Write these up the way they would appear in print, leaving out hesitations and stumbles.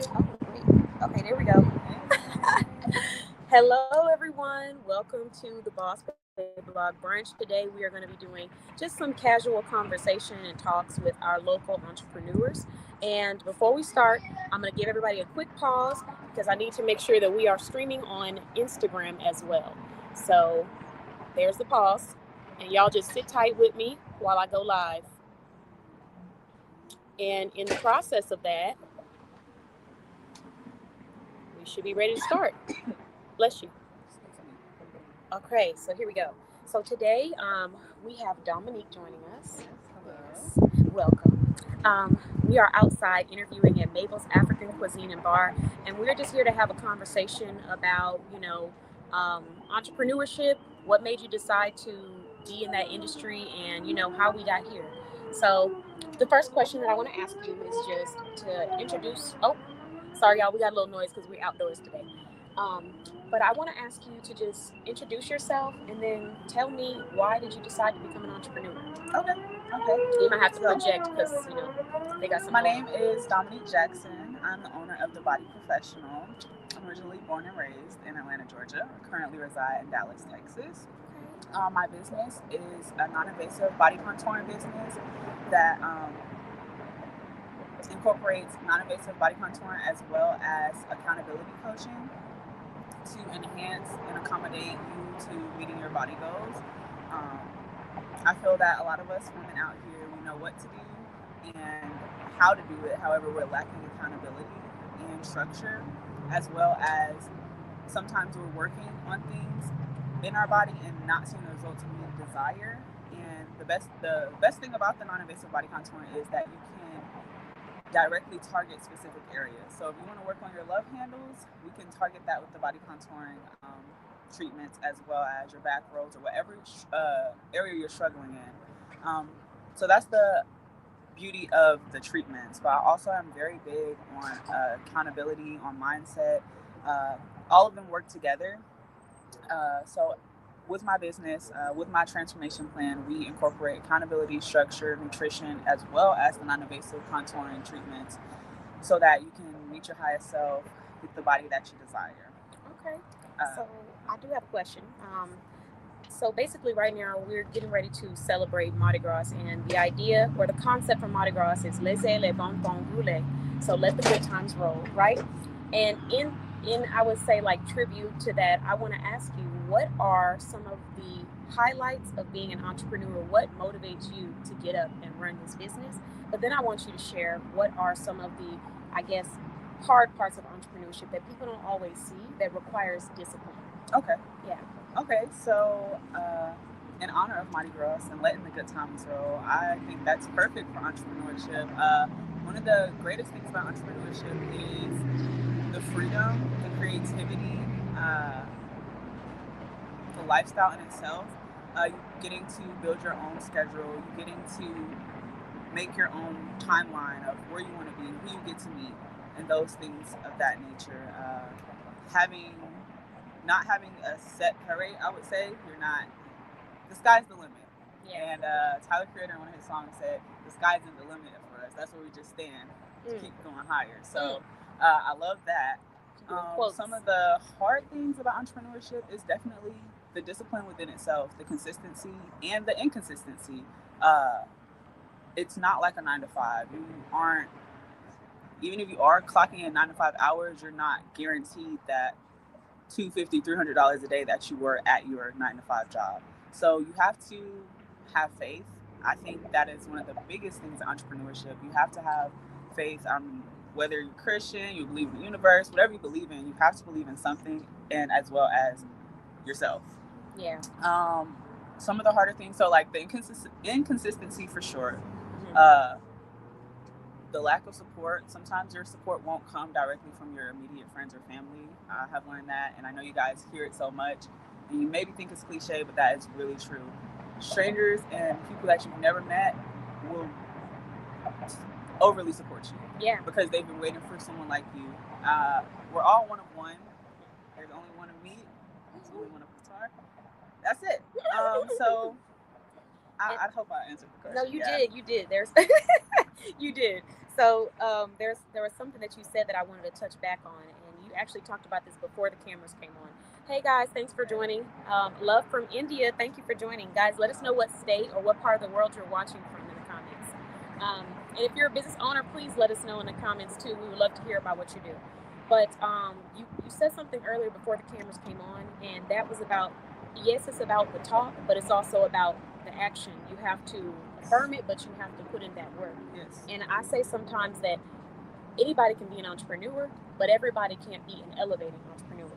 Oh, wait. Okay, there we go. Hello, everyone. Welcome to the Boss Baby Blog Brunch. Today, we are going to be doing just some casual conversation and talks with our local entrepreneurs. And before we start, I'm going to give everybody a quick pause because I need to make sure that we are streaming on Instagram as well. So, there's the pause. And y'all just sit tight with me while I go live. And in the process of that, we should be ready to start. Bless you. Okay, so here we go. So today we have Dominique joining us. Hello. Yes, welcome. We are outside interviewing at Mabel's African Cuisine and Bar, and we're just here to have a conversation about, entrepreneurship, what made you decide to be in that industry, and, how we got here. So the first question that I want to ask you is just to introduce. Oh, sorry, y'all, we got a little noise because we're outdoors today. Um, but I want to ask you to just introduce yourself and then tell me why did you decide to become an entrepreneur? Okay. Okay. You might have to So, project because they got some my noise. name is Dominique Jackson. I'm the owner of The Body Professional. I'm originally born and raised in Atlanta, Georgia. I currently reside in Dallas, Texas. My business is a non-invasive body contouring business that incorporates non-invasive body contouring as well as accountability coaching to enhance and accommodate you to meeting your body goals. Um, I feel that a lot of us women out here, we know what to do and how to do it. However, we're lacking accountability and structure, as well as sometimes we're working on things in our body and not seeing the results we desire. And the best thing about the non-invasive body contouring is that you can directly target specific areas. So if you want to work on your love handles, we can target that with the body contouring treatments as well as your back rolls or whatever area you're struggling in. So that's the beauty of the treatments. But I also am very big on accountability, on mindset. Uh, all of them work together. So with my business, with my transformation plan, we incorporate accountability, structure, nutrition, as well as the non-invasive contouring treatments so that you can meet your highest self with the body that you desire. Okay. Uh, So I do have a question. So basically, right now we're getting ready to celebrate Mardi Gras, and the idea or the concept for Mardi Gras is laissez les bons temps rouler. So let the good times roll, right? And in I would say like tribute to that, I want to ask you, what are some of the highlights of being an entrepreneur? What motivates you to get up and run this business? But then I want you to share what are some of the, I guess, hard parts of entrepreneurship that people don't always see that requires discipline. okay. Yeah. Okay. So, in honor of Mardi Gras and letting the good times roll, I think that's perfect for entrepreneurship. One of the greatest things about entrepreneurship is the freedom, the creativity, uh, the lifestyle in itself. You getting to build your own schedule. You getting to make your own timeline of where you want to be, who you get to meet, and those things of that nature. Having not having a set pay rate, I would say you're not. The sky's the limit. Yeah. And Tyler Creator in one of his songs said, "The sky's isn't the limit for us. That's where we just stand to keep going higher." So I love that. Some of the hard things about entrepreneurship is definitely the discipline within itself, the consistency and the inconsistency. Uh, it's not like a 9 to 5. You aren't, even if you are clocking in 9 to 5 hours, you're not guaranteed that $250, $300 a day that you were at your 9 to 5 job. So you have to have faith. I think that is one of the biggest things in entrepreneurship. You have to have faith. Whether you're Christian, you believe in the universe, whatever you believe in, you have to believe in something, and as well as yourself. Yeah. Some of the harder things, so like the inconsistency for sure. Mm-hmm. The lack of support. Sometimes your support won't come directly from your immediate friends or family. I have learned that, and I know you guys hear it so much, and you maybe think it's cliche, but that is really true. Strangers and people that you've never met will overly support you. Yeah. Because they've been waiting for someone like you. We're all one of one. There's only one of me. There's only one of Qatar. That's it. So I hope I answered the No, question. you did. There's you did. So there was something that you said that I wanted to touch back on, and you actually talked about this before the cameras came on. Hey guys, thanks for joining. Love from India. Thank you for joining, guys. Let us know what state or what part of the world you're watching from in the comments. And if you're a business owner, please let us know in the comments too. We would love to hear about what you do. But you said something earlier before the cameras came on, and that was about, yes, it's about the talk, but it's also about the action. You have to affirm it, but you have to put in that work. Yes. And I say sometimes that anybody can be an entrepreneur, but everybody can't be an elevating entrepreneur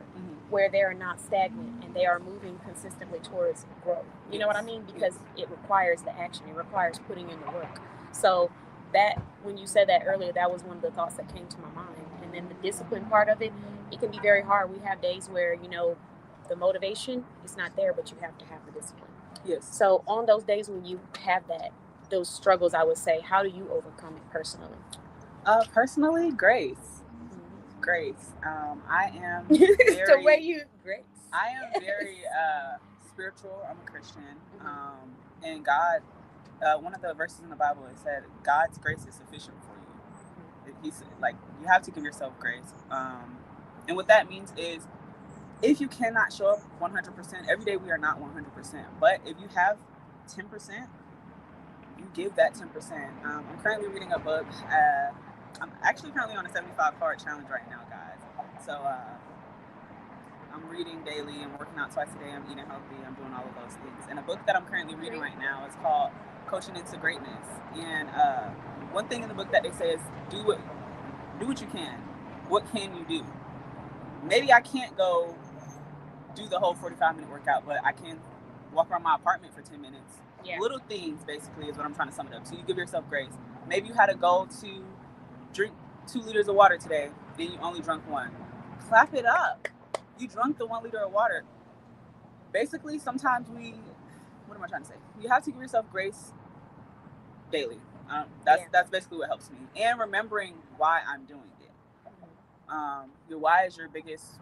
where they are not stagnant and they are moving consistently towards growth. You know what I mean? Because it requires the action. It requires putting in the work. So that, when you said that earlier, that was one of the thoughts that came to my mind. And then the discipline part of it, it can be very hard. We have days where, the motivation is not there, but you have to have the discipline. Yes. So on those days when you have those struggles, I would say, how do you overcome it personally? Personally, grace. Grace. I am very, the way you grace. I am very spiritual. I'm a Christian. And God, one of the verses in the Bible, it said, God's grace is sufficient for you. He's like, you have to give yourself grace. And what that means is, if you cannot show up 100%, every day we are not 100%. But if you have 10%, you give that 10%. I'm currently reading a book. I'm actually currently on a 75-card challenge right now, guys. So I'm reading daily. I'm working out twice a day. I'm eating healthy. I'm doing all of those things. And a book that I'm currently reading right now is called Coaching into Greatness. And one thing in the book that they say is do what you can. What can you do? Maybe I can't go do the whole 45-minute workout, but I can walk around my apartment for 10 minutes. Yeah. Little things, basically, is what I'm trying to sum it up. So you give yourself grace. Maybe you had a goal to drink 2 liters of water today, and you only drunk 1. Clap it up. You drunk the 1 liter of water. Basically, sometimes what am I trying to say? You have to give yourself grace daily. That's basically what helps me. And remembering why I'm doing it. Your why is your biggest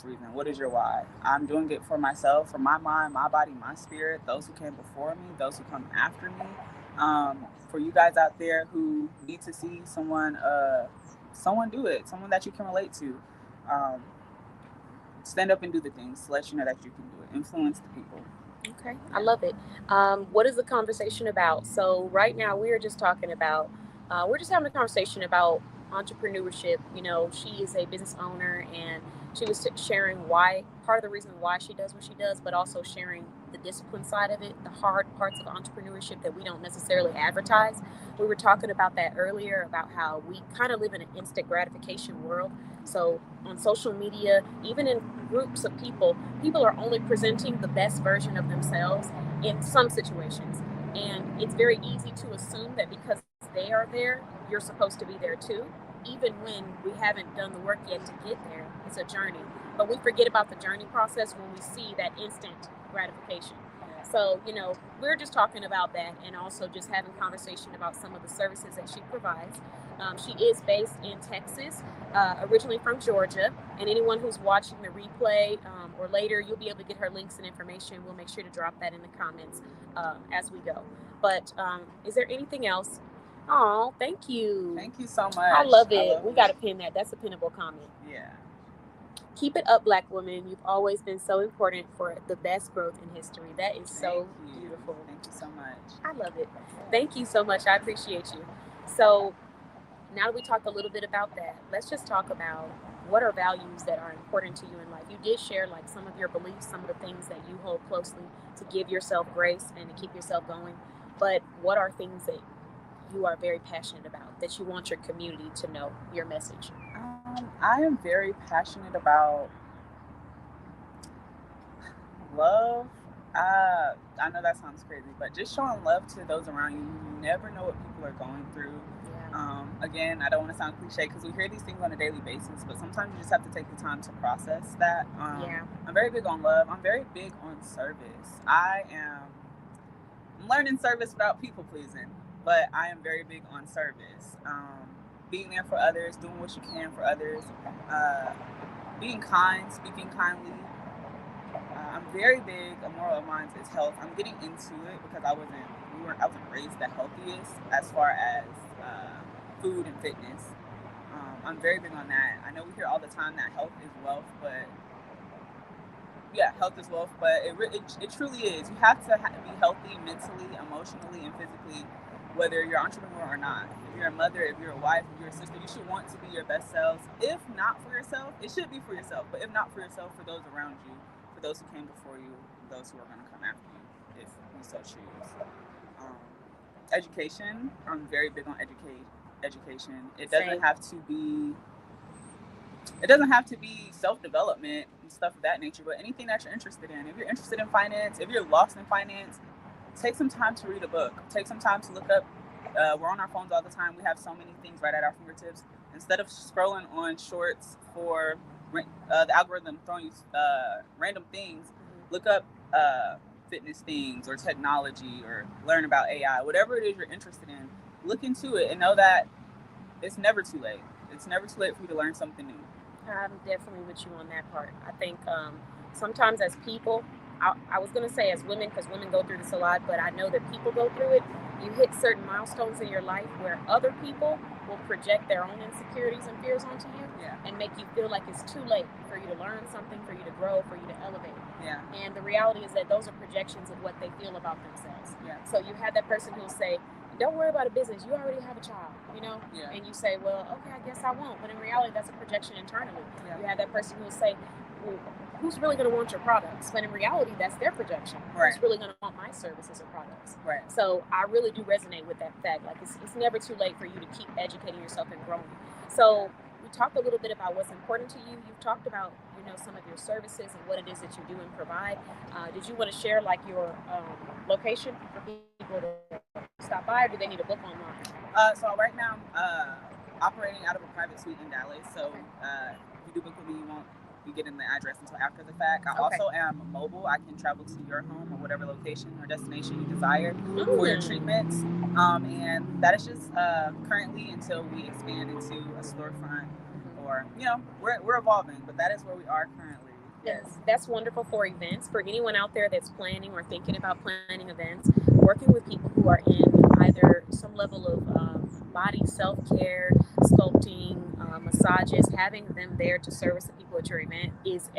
reason. What is your why? I'm doing it for myself, for my mind, my body, my spirit, those who came before me, those who come after me. For you guys out there who need to see someone do it, someone that you can relate to. Stand up and do the things to let you know that you can do it. Influence the people. Okay, I love it. What is the conversation about? So right now we are just talking about, we're just having a conversation about entrepreneurship. She is a business owner, and she was sharing part of the reason why she does what she does, but also sharing the discipline side of it, the hard parts of entrepreneurship that we don't necessarily advertise. We were talking about that earlier, about how we kind of live in an instant gratification world. So on social media, even in groups of people are only presenting the best version of themselves in some situations. And it's very easy to assume that because they are there, you're supposed to be there too, even when we haven't done the work yet to get there. It's a journey. But we forget about the journey process when we see that instant gratification. So, we're just talking about that, and also just having conversation about some of the services that she provides. She is based in Texas, originally from Georgia, and anyone who's watching the replay or later, you'll be able to get her links and information. We'll make sure to drop that in the comments as we go. But is there anything else? Oh, thank you. Thank you so much. I love it. We got to pin that. That's a pinnable comment. Yeah. Keep it up, Black woman. You've always been so important for the best growth in history. That is so beautiful. Thank you so much. I love it. Thank you so much. I appreciate you. So now that we talked a little bit about that, let's just talk about what are values that are important to you in life. You did share some of your beliefs, some of the things that you hold closely to give yourself grace and to keep yourself going. But what are things that you are very passionate about, that you want your community to know your message? I am very passionate about love. I know that sounds crazy, but just showing love to those around you. You never know what people are going through. Yeah. Again, I don't want to sound cliche because we hear these things on a daily basis, but sometimes you just have to take the time to process that. I'm very big on love. I'm very big on service. I'm learning service without people pleasing, but I am very big on service. Being there for others, doing what you can for others, being kind, speaking kindly. I'm very big. A moral of mine is health. I'm getting into it because I wasn't raised the healthiest as far as food and fitness. I'm very big on that. I know we hear all the time that health is wealth, but yeah, health is wealth, but it truly is. You have to be healthy mentally, emotionally, and physically, whether you're an entrepreneur or not. If you're a mother, if you're a wife, if you're a sister, you should want to be your best selves. If not for yourself, it should be for yourself, but if not for yourself, for those around you, for those who came before you, those who are going to come after you, if you so choose. Education, I'm very big on education. It doesn't have to be self-development and stuff of that nature, but anything that you're interested in. If you're interested in finance, if you're lost in finance, take some time to read a book. Take some time to look up. We're on our phones all the time. We have so many things right at our fingertips. Instead of scrolling on shorts for the algorithm throwing you random things, look up fitness things or technology or learn about AI. Whatever it is you're interested in, look into it and know that it's never too late. It's never too late for you to learn something new. I'm definitely with you on that part. I think sometimes as people, I was going to say as women, because women go through this a lot, but I know that people go through it. You hit certain milestones in your life where other people will project their own insecurities and fears onto you and make you feel like it's too late for you to learn something, for you to grow, for you to elevate. Yeah. And the reality is that those are projections of what they feel about themselves. Yeah. So you have that person who'll say, don't worry about a business. You already have a child, you know? Yeah. And you say, well, okay, I guess I won't. But in reality, that's a projection internally. Yeah. You have that person who will say, well, who's really going to want your products? But in reality, that's their projection. Right. Who's really going to want my services or products? Right. So I really do resonate with that fact. Like, it's never too late for you to keep educating yourself and growing. So we talked a little bit about what's important to you. You've talked about, you know, some of your services and what it is that you do and provide. Did you want to share, like, your location for people to stop by, or do they need a book online? So right now I'm operating out of a private suite in Dallas. So if you do book with me, you won't be getting the address until after the fact. I also am mobile. I can travel to your home or whatever location or destination you desire for your treatments. And that is just currently until we expand into a storefront, or, you know, we're evolving, but that is where we are currently. Yes, that's wonderful for events. For anyone out there that's planning or thinking about planning events, working with people who are in either some level of body self-care, sculpting, massages, having them there to service the people at your event is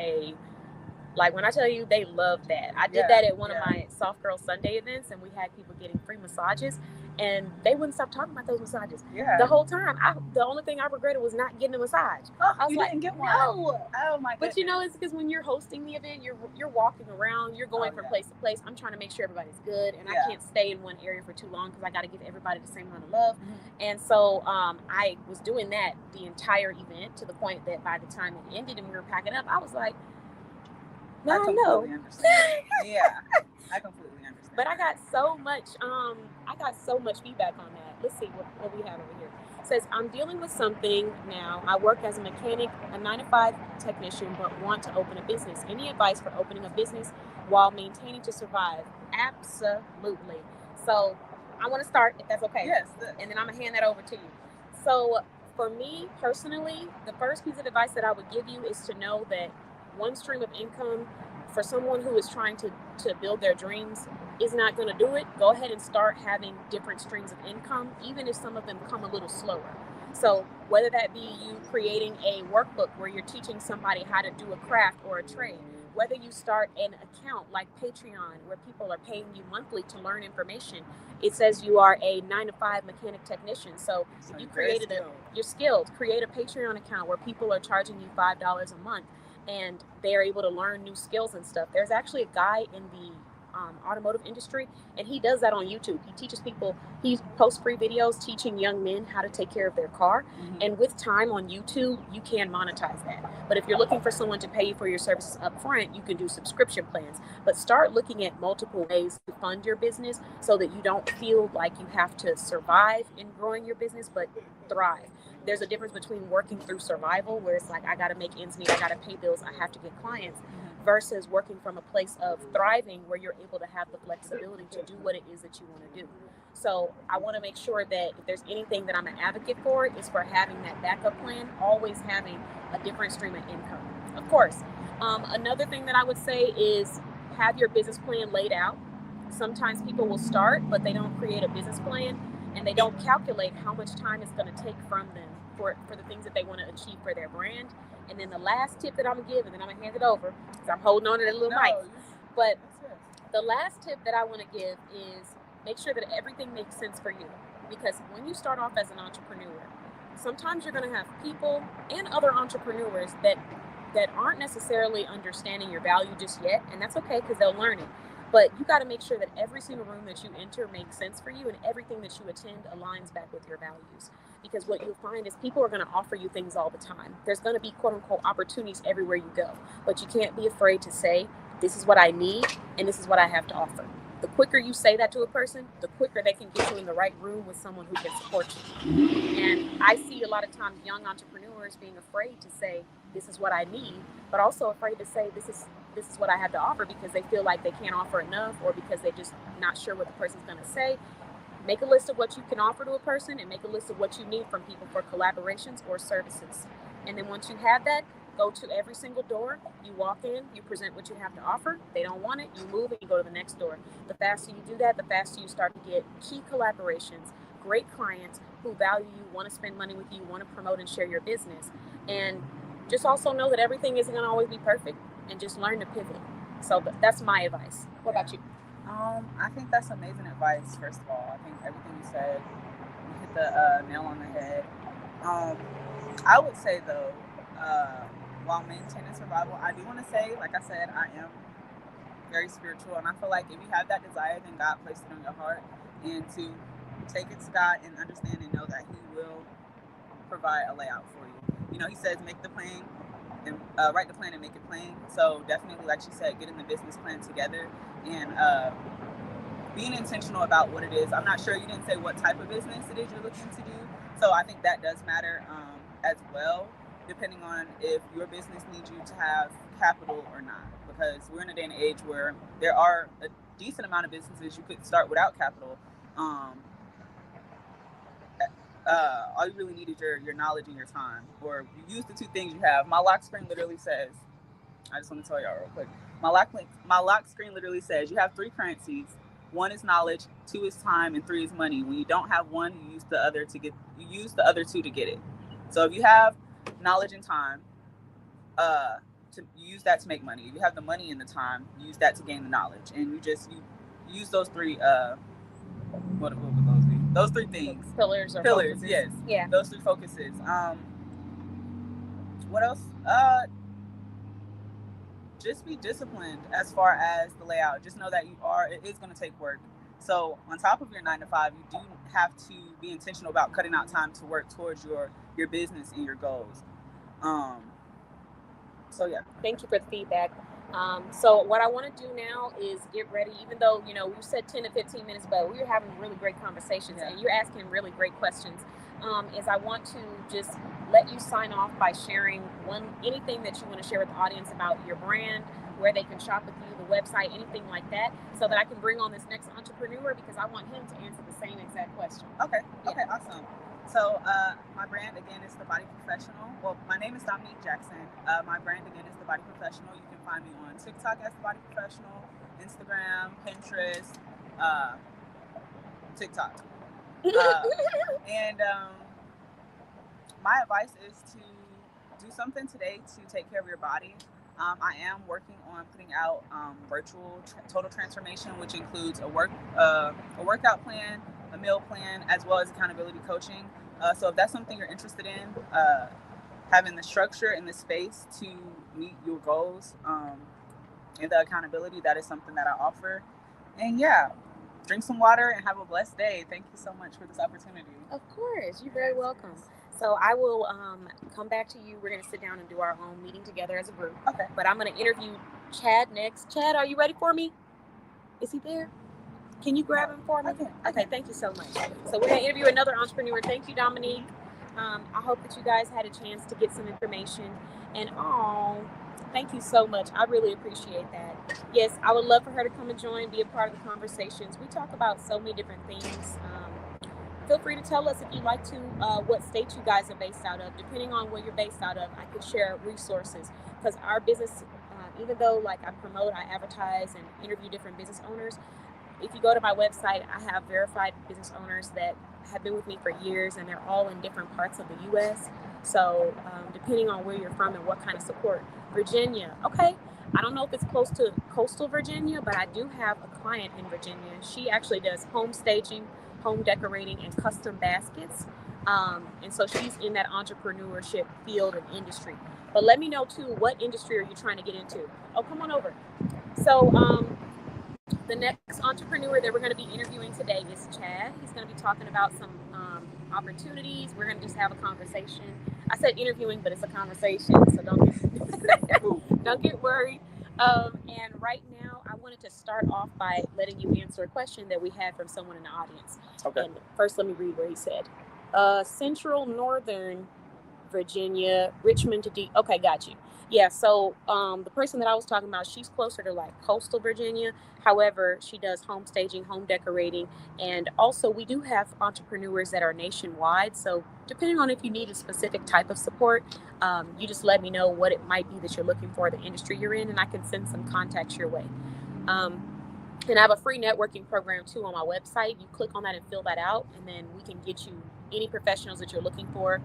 like, when I tell you, they love that. I did that at one of my Soft Girl Sunday events, and we had people getting free massages, and they wouldn't stop talking about those massages. The whole time. The only thing I regretted was not getting a massage. I was like, didn't get one? No. Oh my goodness. But you know, it's because when you're hosting the event, you're walking around, you're going from place to place. I'm trying to make sure everybody's good, and I can't stay in one area for too long because I got to give everybody the same amount of love. And so I was doing that the entire event, to the point that by the time it ended and we were packing up, I was like, I completely understand. Yeah, I completely understand. But I got so much feedback on that. Let's see what we have over here. It says, I'm dealing with something now. I work as a mechanic, a 9-to-5 technician, but want to open a business. Any advice for opening a business while maintaining to survive? Absolutely. So I want to start, if that's okay. Yes. And then I'm going to hand that over to you. So for me personally, the first piece of advice that I would give you is to know that one stream of income for someone who is trying to build their dreams is not going to do it. Go ahead and start having different streams of income, even if some of them come a little slower. So whether that be you creating a workbook where you're teaching somebody how to do a craft or a trade, whether you start an account like Patreon where people are paying you monthly to learn information. It says you are a 9-to-5 mechanic technician. So if you created you're skilled, create a Patreon account where people are charging you $5 a month and they're able to learn new skills and stuff. There's actually a guy in the automotive industry, and he does that on YouTube. He teaches people, he posts free videos teaching young men how to take care of their car. And with time on YouTube, you can monetize that. But if you're looking for someone to pay you for your services up front, you can do subscription plans. But start looking at multiple ways to fund your business so that you don't feel like you have to survive in growing your business, but thrive. There's a difference between working through survival, where it's like, I got to make ends meet, I got to pay bills, I have to get clients, versus working from a place of thriving where you're able to have the flexibility to do what it is that you want to do. So I want to make sure that if there's anything that I'm an advocate for, is for having that backup plan, always having a different stream of income. Of course, another thing that I would say is have your business plan laid out. Sometimes people will start, but they don't create a business plan, and they don't calculate how much time it's going to take from them for the things that they want to achieve for their brand. And then the last tip that I'm going to give, and then I'm going to hand it over because I'm holding on to that little mic. But the last tip that I want to give is make sure that everything makes sense for you. Because when you start off as an entrepreneur, sometimes you're going to have people and other entrepreneurs that aren't necessarily understanding your value just yet, and that's okay because they'll learn it. But you got to make sure that every single room that you enter makes sense for you, and everything that you attend aligns back with your values. Because what you'll find is people are going to offer you things all the time. There's going to be quote unquote opportunities everywhere you go, but you can't be afraid to say, this is what I need and this is what I have to offer. The quicker you say that to a person, the quicker they can get you in the right room with someone who can support you. And I see a lot of times young entrepreneurs being afraid to say, this is what I need, but also afraid to say, this is what I have to offer, because they feel like they can't offer enough, or because they're just not sure what the person's going to say. Make a list of what you can offer to a person, and make a list of what you need from people for collaborations or services. And then once you have that, go to every single door. You walk in, you present what you have to offer. They don't want it, you move and you go to the next door. The faster you do that, the faster you start to get key collaborations, great clients who value you, want to spend money with you, want to promote and share your business. And just also know that everything isn't going to always be perfect, and just learn to pivot. So that's my advice. What about you? I think that's amazing advice, first of all. I think everything you said, you hit the nail on the head. I would say, though, while maintaining survival, I do want to say, like I said, I am very spiritual, and I feel like if you have that desire, then God placed it on your heart, and to take it to God and understand and know that He will provide a layout for you. You know, He says, make the plan, and write the plan and make it plain. So definitely, like she said, getting the business plan together and being intentional about what it is. I'm not sure, you didn't say what type of business it is you're looking to do, so I think that does matter as well, depending on if your business needs you to have capital or not, because we're in a day and age where there are a decent amount of businesses you could start without capital. All you really need is your knowledge and your time, or you use the two things you have. My lock screen literally says, I just want to tell y'all real quick, my lock screen literally says you have 3 currencies. 1 is knowledge, 2 is time, and 3 is money. When you don't have one, you use the other 2 to get it. So if you have knowledge and time, to use that to make money. If you have the money and the time, use that to gain the knowledge, and you use those 3 what would those be? Those 3 things. Pillars, yes. Yeah. Those 3 focuses. What else? Just be disciplined as far as the layout. Just know that it is going to take work. So on top of your 9 to 5, you do have to be intentional about cutting out time to work towards your business and your goals. So yeah. Thank you for the feedback. So what I want to do now is get ready, even though, we said 10 to 15 minutes, but we were having really great conversations, and you're asking really great questions. Is I want to just let you sign off by sharing anything that you want to share with the audience about your brand, where they can shop with you, the website, anything like that, so that I can bring on this next entrepreneur, because I want him to answer the same exact question. Okay, awesome. So my brand, again, is The Body Professional. Well, my name is Dominique Jackson. My brand, again, is The Body Professional. You can find me on TikTok as The Body Professional, Instagram, Pinterest, TikTok. And my advice is to do something today to take care of your body. I am working on putting out virtual total transformation, which includes a workout plan, a meal plan, as well as accountability coaching. So if that's something you're interested in, having the structure and the space to meet your goals and the accountability, that is something that I offer. And yeah, drink some water and have a blessed day. Thank you so much for this opportunity. Of course, you're very welcome. So I will come back to you. We're going to sit down and do our own meeting together as a group. Okay. But I'm going to interview Chad next. Chad, are you ready for me? Is he there? Can you grab him for me? Okay, thank you so much. So we're going to interview another entrepreneur. Thank you, Dominique. I hope that you guys had a chance to get some information. And thank you so much. I really appreciate that. Yes, I would love for her to come and join, be a part of the conversations. We talk about so many different things. Feel free to tell us if you'd like to what state you guys are based out of. Depending on where you're based out of, I could share resources, because our business Even though like I promote, I advertise and interview different business owners, if you go to my website, I have verified business owners that have been with me for years, and they're all in different parts of the U.S. So, depending on where you're from and what kind of support, Virginia, okay. I don't know if it's close to coastal Virginia, but I do have a client in Virginia. She actually does home staging, home decorating, and custom baskets. And so she's in that entrepreneurship field and industry. But let me know too, what industry are you trying to get into? Oh, come on over. So, the next entrepreneur that we're going to be interviewing today is Chad. He's going to be talking about some opportunities. We're going to just have a conversation. I said interviewing, but it's a conversation, so don't get worried. And right now, I wanted to start off by letting you answer a question that we had from someone in the audience. Okay. And first, let me read what he said. Central Northern Virginia, Richmond to D. Okay, got you. Yeah, so the person that I was talking about, she's closer to like coastal Virginia. However, she does home staging, home decorating, and also we do have entrepreneurs that are nationwide. So depending on if you need a specific type of support, you just let me know what it might be that you're looking for, the industry you're in, and I can send some contacts your way. And I have a free networking program too on my website. You click on that and fill that out, and then we can get you any professionals that you're looking for,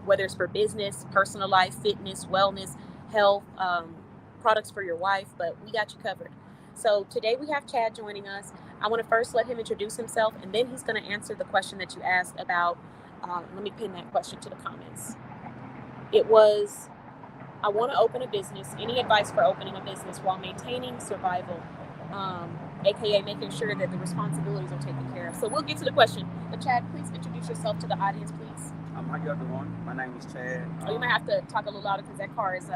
whether it's for business, personal life, fitness, wellness, health, products for your wife, but we got you covered. So today we have Chad joining us. I want to first let him introduce himself, and then he's going to answer the question that you asked about. Let me pin that question to the comments. It was, I want to open a business. Any advice for opening a business while maintaining survival? AKA making sure that the responsibilities are taken care of. So we'll get to the question. But Chad, please introduce yourself to the audience, please. How you doing? My name is Chad. You might have to talk a little louder because that car is.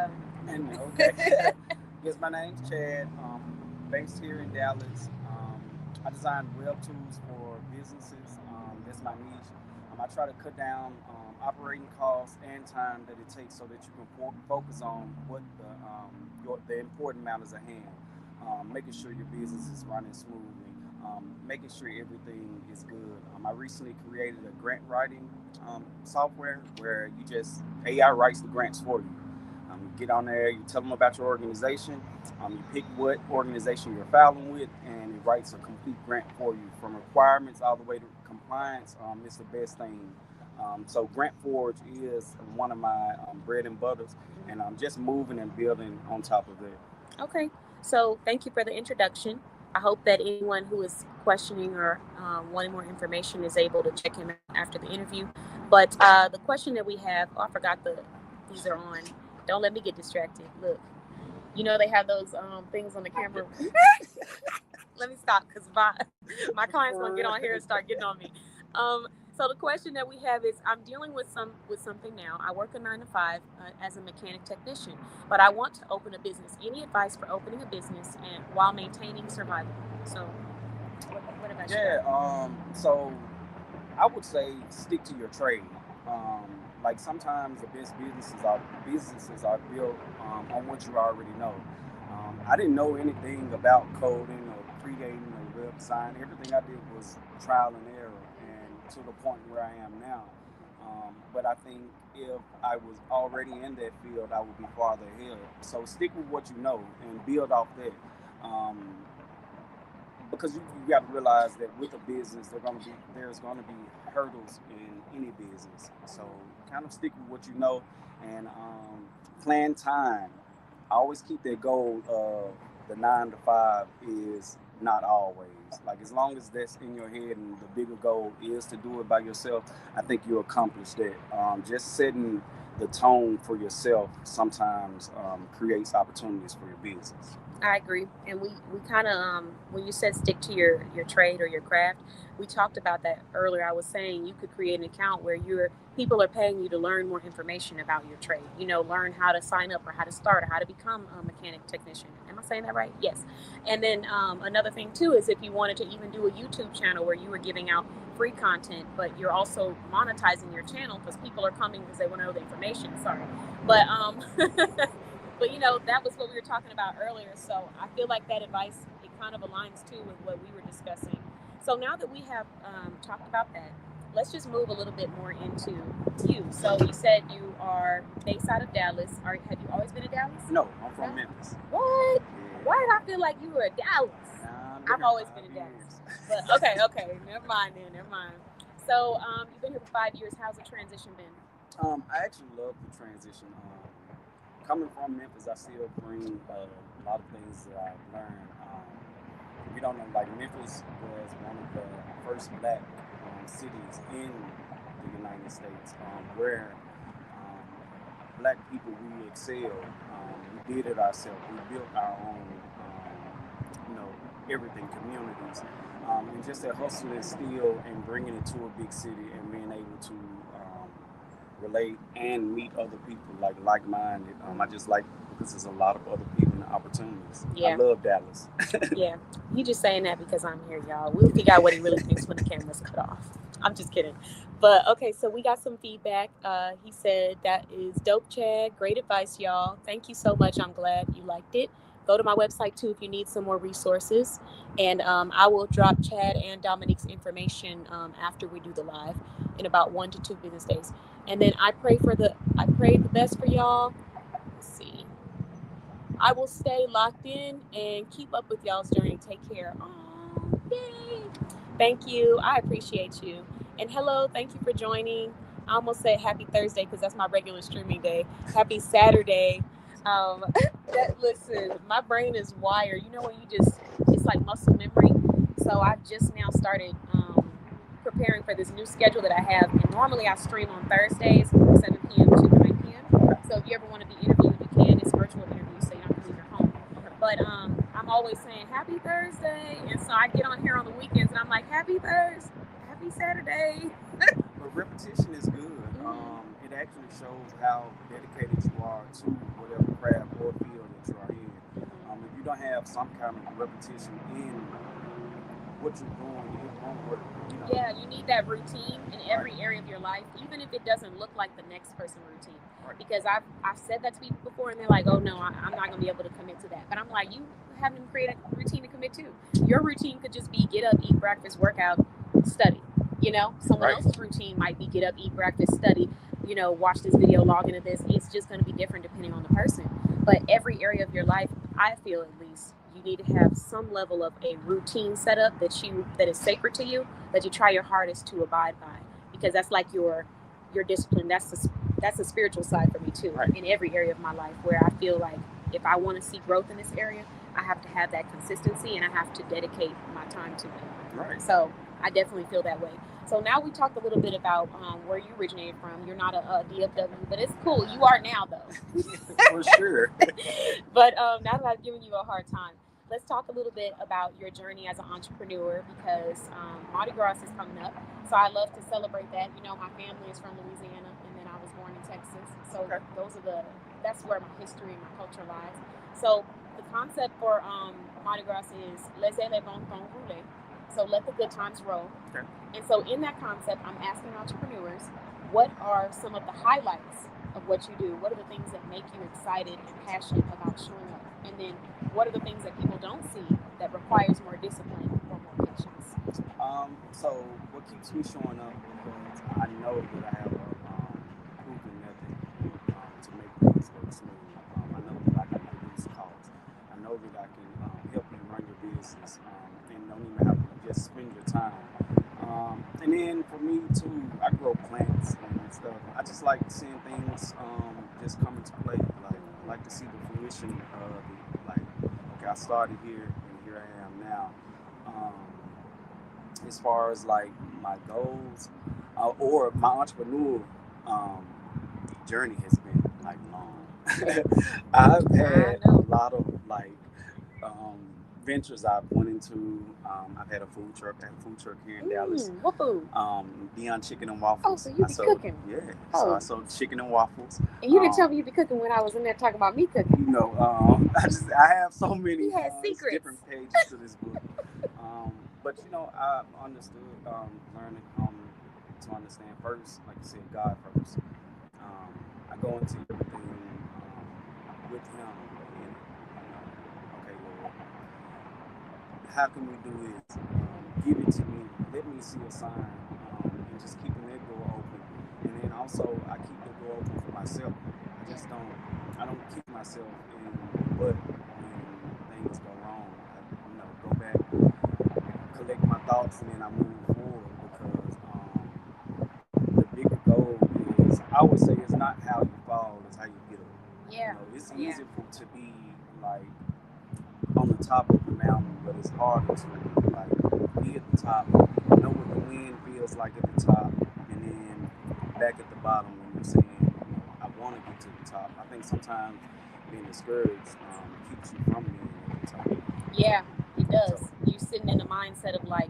Okay. Yes, my name's Chad. Based here in Dallas. I design web tools for businesses. That's my niche. I try to cut down operating costs and time that it takes so that you can focus on what the important matters at hand. Making sure your business is running smoothly, making sure everything is good. I recently created a grant writing software where AI writes the grants for you. You get on there, you tell them about your organization, you pick what organization you're filing with, and it writes a complete grant for you from requirements all the way to compliance. It's the best thing. So Grant Forge is one of my bread and butters, and I'm just moving and building on top of it. Okay. So thank you for the introduction. I hope that anyone who is questioning or wanting more information is able to check him out after the interview. But the question that we have, I forgot these are on. Don't let me get distracted. Look, they have those things on the camera. Let me stop because my client's gonna get on here and start getting on me. So the question that we have is, I'm dealing with something now. I work a 9 to 5 as a mechanic technician, but I want to open a business. Any advice for opening a business and while maintaining survival? So, what about you? Yeah. So I would say stick to your trade. Like sometimes the best businesses are built on what you already know. I didn't know anything about coding or creating or web design. Everything I did was trial and error, and to the point where I am now. But I think if I was already in that field, I would be farther ahead. So stick with what you know and build off that. Because you got to realize that with a business, there's going to be hurdles in any business. So kind of stick with what you know and plan time. I always keep that goal of the 9 to 5 is not always. Like as long as that's in your head and the bigger goal is to do it by yourself, I think you'll accomplish that. Just setting the tone for yourself sometimes creates opportunities for your business. I agree. And we kind of, when you said stick to your trade or your craft, we talked about that earlier. I was saying you could create an account where people are paying you to learn more information about your trade. Learn how to sign up or how to start or how to become a mechanic technician. Am I saying that right? Yes. And then another thing too is if you wanted to even do a YouTube channel where you were giving out free content, but you're also monetizing your channel because people are coming because they want to know the information. Sorry. But But that was what we were talking about earlier. So I feel like that advice, it kind of aligns too with what we were discussing. So now that we have talked about that, let's just move a little bit more into you. So you said you are based out of Dallas. Have you always been in Dallas? No, I'm from Memphis. What? Yeah. Why did I feel like you were in Dallas? Nah, I've always been in Dallas. But okay, never mind then, never mind. So you've been here for 5 years. How's the transition been? I actually love the transition. Coming from Memphis, I still bring a lot of things that I've learned. If you don't know, like Memphis was one of the first black cities in the United States where black people we excelled. We did it ourselves. We built our own, everything, communities, and just that hustle and steal and bringing it to a big city and being able to relate and meet other people like-minded. I just like because there's a lot of other people and opportunities. Yeah. I love Dallas. Yeah, he just saying that because I'm here, y'all. We'll figure out what he really thinks when the camera's cut off. I'm just kidding. But okay, so we got some feedback. He said that is dope, Chad. Great advice, y'all. Thank you so much. I'm glad you liked it. Go to my website too if you need some more resources, and I will drop Chad and Dominique's information after we do the live in about 1 to 2 business days. And then I pray the best for y'all. Let's see. I will stay locked in and keep up with y'all's journey. Take care. Oh, yay. Thank you. I appreciate you. And hello, thank you for joining. I almost said happy Thursday because that's my regular streaming day. Happy Saturday. Listen, my brain is wired. You know when it's like muscle memory. So I just now started preparing for this new schedule that I have. And normally I stream on Thursdays from 7 p.m. to 9 p.m. So if you ever want to be interviewed, you can. It's virtual interviews, so you don't have to leave your home. But I'm always saying happy Thursday, and so I get on here on the weekends, and I'm like happy Thursday, happy Saturday. But repetition is good. It actually shows how dedicated you are to whatever craft or field that you are in. If you don't have some kind of repetition in what you're doing, it won't work. Yeah, you need that routine in every area of your life, even if it doesn't look like the next person's routine. Right. Because I've said that to people before, and they're like, "Oh no, I'm not gonna be able to commit to that." But I'm like, you haven't created a routine to commit to. Your routine could just be get up, eat breakfast, work out, study. Someone else's routine might be get up, eat breakfast, study. Watch this video, log into this. It's just going to be different depending on the person. But every area of your life, I feel at least, you need to have some level of a routine set up that is sacred to you, that you try your hardest to abide by, because that's like your discipline. That's the spiritual side for me too. Right. In every area of my life, where I feel like if I want to see growth in this area, I have to have that consistency and I have to dedicate my time to it. Right. So I definitely feel that way. So now we talked a little bit about where you originated from. You're not a DFW, but it's cool. You are now, though. For sure. But now that I've given you a hard time, let's talk a little bit about your journey as an entrepreneur, because Mardi Gras is coming up. So I love to celebrate that. My family is from Louisiana, and then I was born in Texas. So that's where my history and my culture lies. So the concept for Mardi Gras is laissez les bons temps rouler. So let the good times roll. Okay. And so in that concept, I'm asking entrepreneurs, what are some of the highlights of what you do? What are the things that make you excited and passionate about showing up? And then what are the things that people don't see that requires more discipline or more patience? So what keeps me showing up because I know that I have a proven method to make things work smooth. I know that I can reduce costs. I know that I can help you run your business and don't even have to just spend your time. And then for me too, I grow plants and stuff. I just like seeing things just come into play. Like I like to see the fruition of it. Like, okay, I started here and here I am now. As far as like my goals or my entrepreneurial journey has been like long. I've had a lot of like ventures I've went into. I've had a food truck. I have a food truck here in Dallas. What food? Beyond Chicken and Waffles. Oh, so you be cooking? Yeah. So I sold chicken and waffles. And you didn't tell me you be cooking when I was in there talking about me cooking. I have so many secrets. different pages to this book. But I understood learning to understand first, like you said, God first. I go into everything with Him. And, okay, Lord, how can we do this? Give it to me. Let me see a sign, and just keeping that door open. And then also I keep the door open for myself. I don't kick myself in the butt when things go wrong. Go back, collect my thoughts, and then I move forward because the bigger goal is, I would say, it's not how you fall, it's how you get up. Yeah. It's easy to be like on the top of the mountain, but it's harder to like be at the top, know what the wind feels like at the top, and then back at the bottom when you're saying, I want to get to the top. I think sometimes being discouraged keeps you from being at the top. Yeah, it does. You sitting in the mindset of like,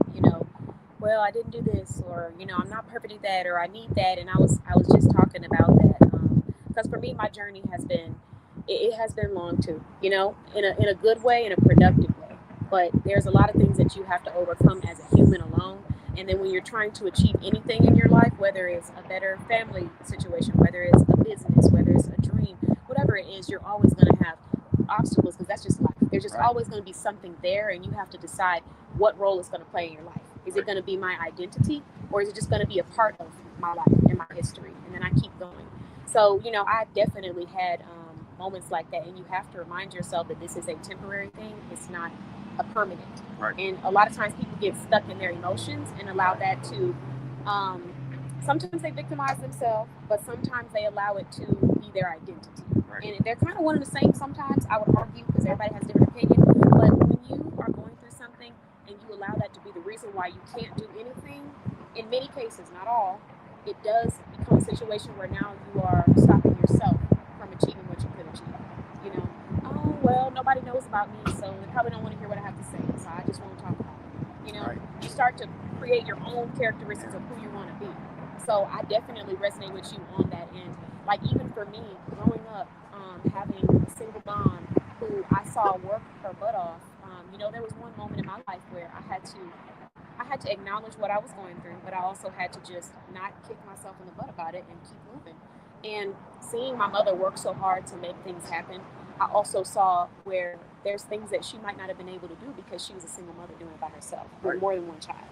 well, I didn't do this, or I'm not perfect at that, or I need that. And I was just talking about that because for me, my journey has been it has been long too, in a good way, in a productive way. But there's a lot of things that you have to overcome as a human alone. And then when you're trying to achieve anything in your life, whether it's a better family situation, whether it's a business, whether it's a dream, whatever it is, you're always going to have obstacles because that's just life. There's just always going to be something there, and you have to decide what role it's going to play in your life. Is it going to be my identity, or is it just going to be a part of my life and my history? And then I keep going. So, I definitely had moments like that, and you have to remind yourself that this is a temporary thing. It's not a permanent. Right. And a lot of times people get stuck in their emotions and allow that to, sometimes they victimize themselves, but sometimes they allow it to be their identity. Right. And they're kind of one and the same sometimes, I would argue, because everybody has a different opinion. But when you are going through something and you allow that to be the reason why you can't do anything, in many cases, not all, it does become a situation where now you are stopping yourself from achieving what you could achieve. Oh, well, nobody knows about me, so they probably don't want to hear what I have to say, so I just won't talk about it. Right. You start to create your own characteristics of who you want to be. So I definitely resonate with you on that end. Like, even for me, growing up, having a single mom who I saw work her butt off, there was one moment in my life where I had to acknowledge what I was going through, but I also had to just not kick myself in the butt about it and keep moving. And seeing my mother work so hard to make things happen, I also saw where there's things that she might not have been able to do because she was a single mother doing it by herself with more than one child.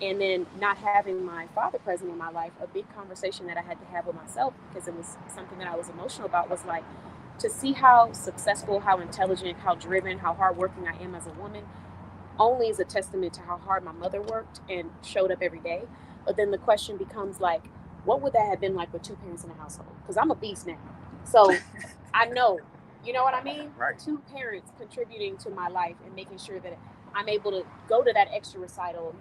And then not having my father present in my life, a big conversation that I had to have with myself, because it was something that I was emotional about, was like, to see how successful, how intelligent, how driven, how hardworking I am as a woman only is a testament to how hard my mother worked and showed up every day. But then the question becomes like, what would that have been like with two parents in the household? Because I'm a beast now. So I know, you know what I mean? Right. Two parents contributing to my life and making sure that I'm able to go to that extra recital,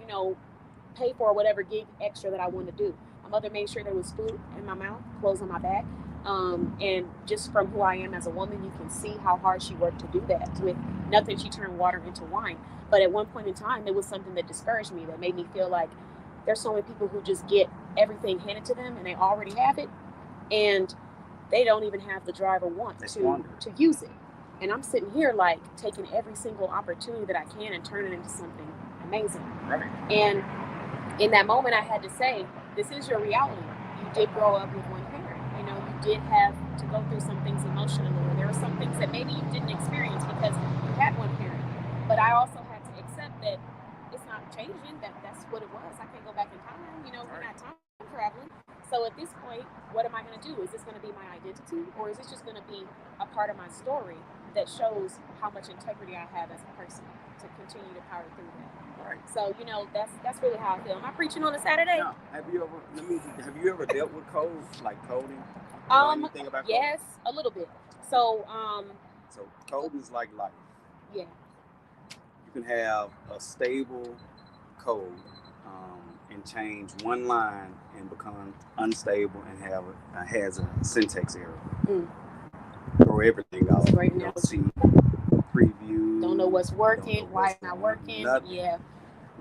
pay for whatever gig extra that I want to do. My mother made sure there was food in my mouth, clothes on my back. And just from who I am as a woman, you can see how hard she worked to do that. With nothing, she turned water into wine. But at one point in time, it was something that discouraged me, that made me feel like there's so many people who just get everything handed to them and they already have it, and they don't even have the drive or want to use it. And I'm sitting here like taking every single opportunity that I can and turning it into something amazing. Right. And in that moment, I had to say, this is your reality. You did grow up with one parent. You did have to go through some things emotionally. There were some things that maybe you didn't experience because you had one parent. But I also had to accept that it's not changing, that's what it was. I can't go back in time. We're not time traveling. So at this point, what am I going to do? Is this going to be my identity, or is this just going to be a part of my story that shows how much integrity I have as a person to continue to power through that? Right. So that's really how I feel. Am I preaching on a Saturday? Now, have you ever dealt with code, like coding? Anything about coding? Yes, a little bit. So coding is like life. Yeah. You can have a stable code and change one line and become unstable and has a syntax error. Throw everything out. Great you don't see preview. Don't know what's working, why it's not working. Nothing. Yeah.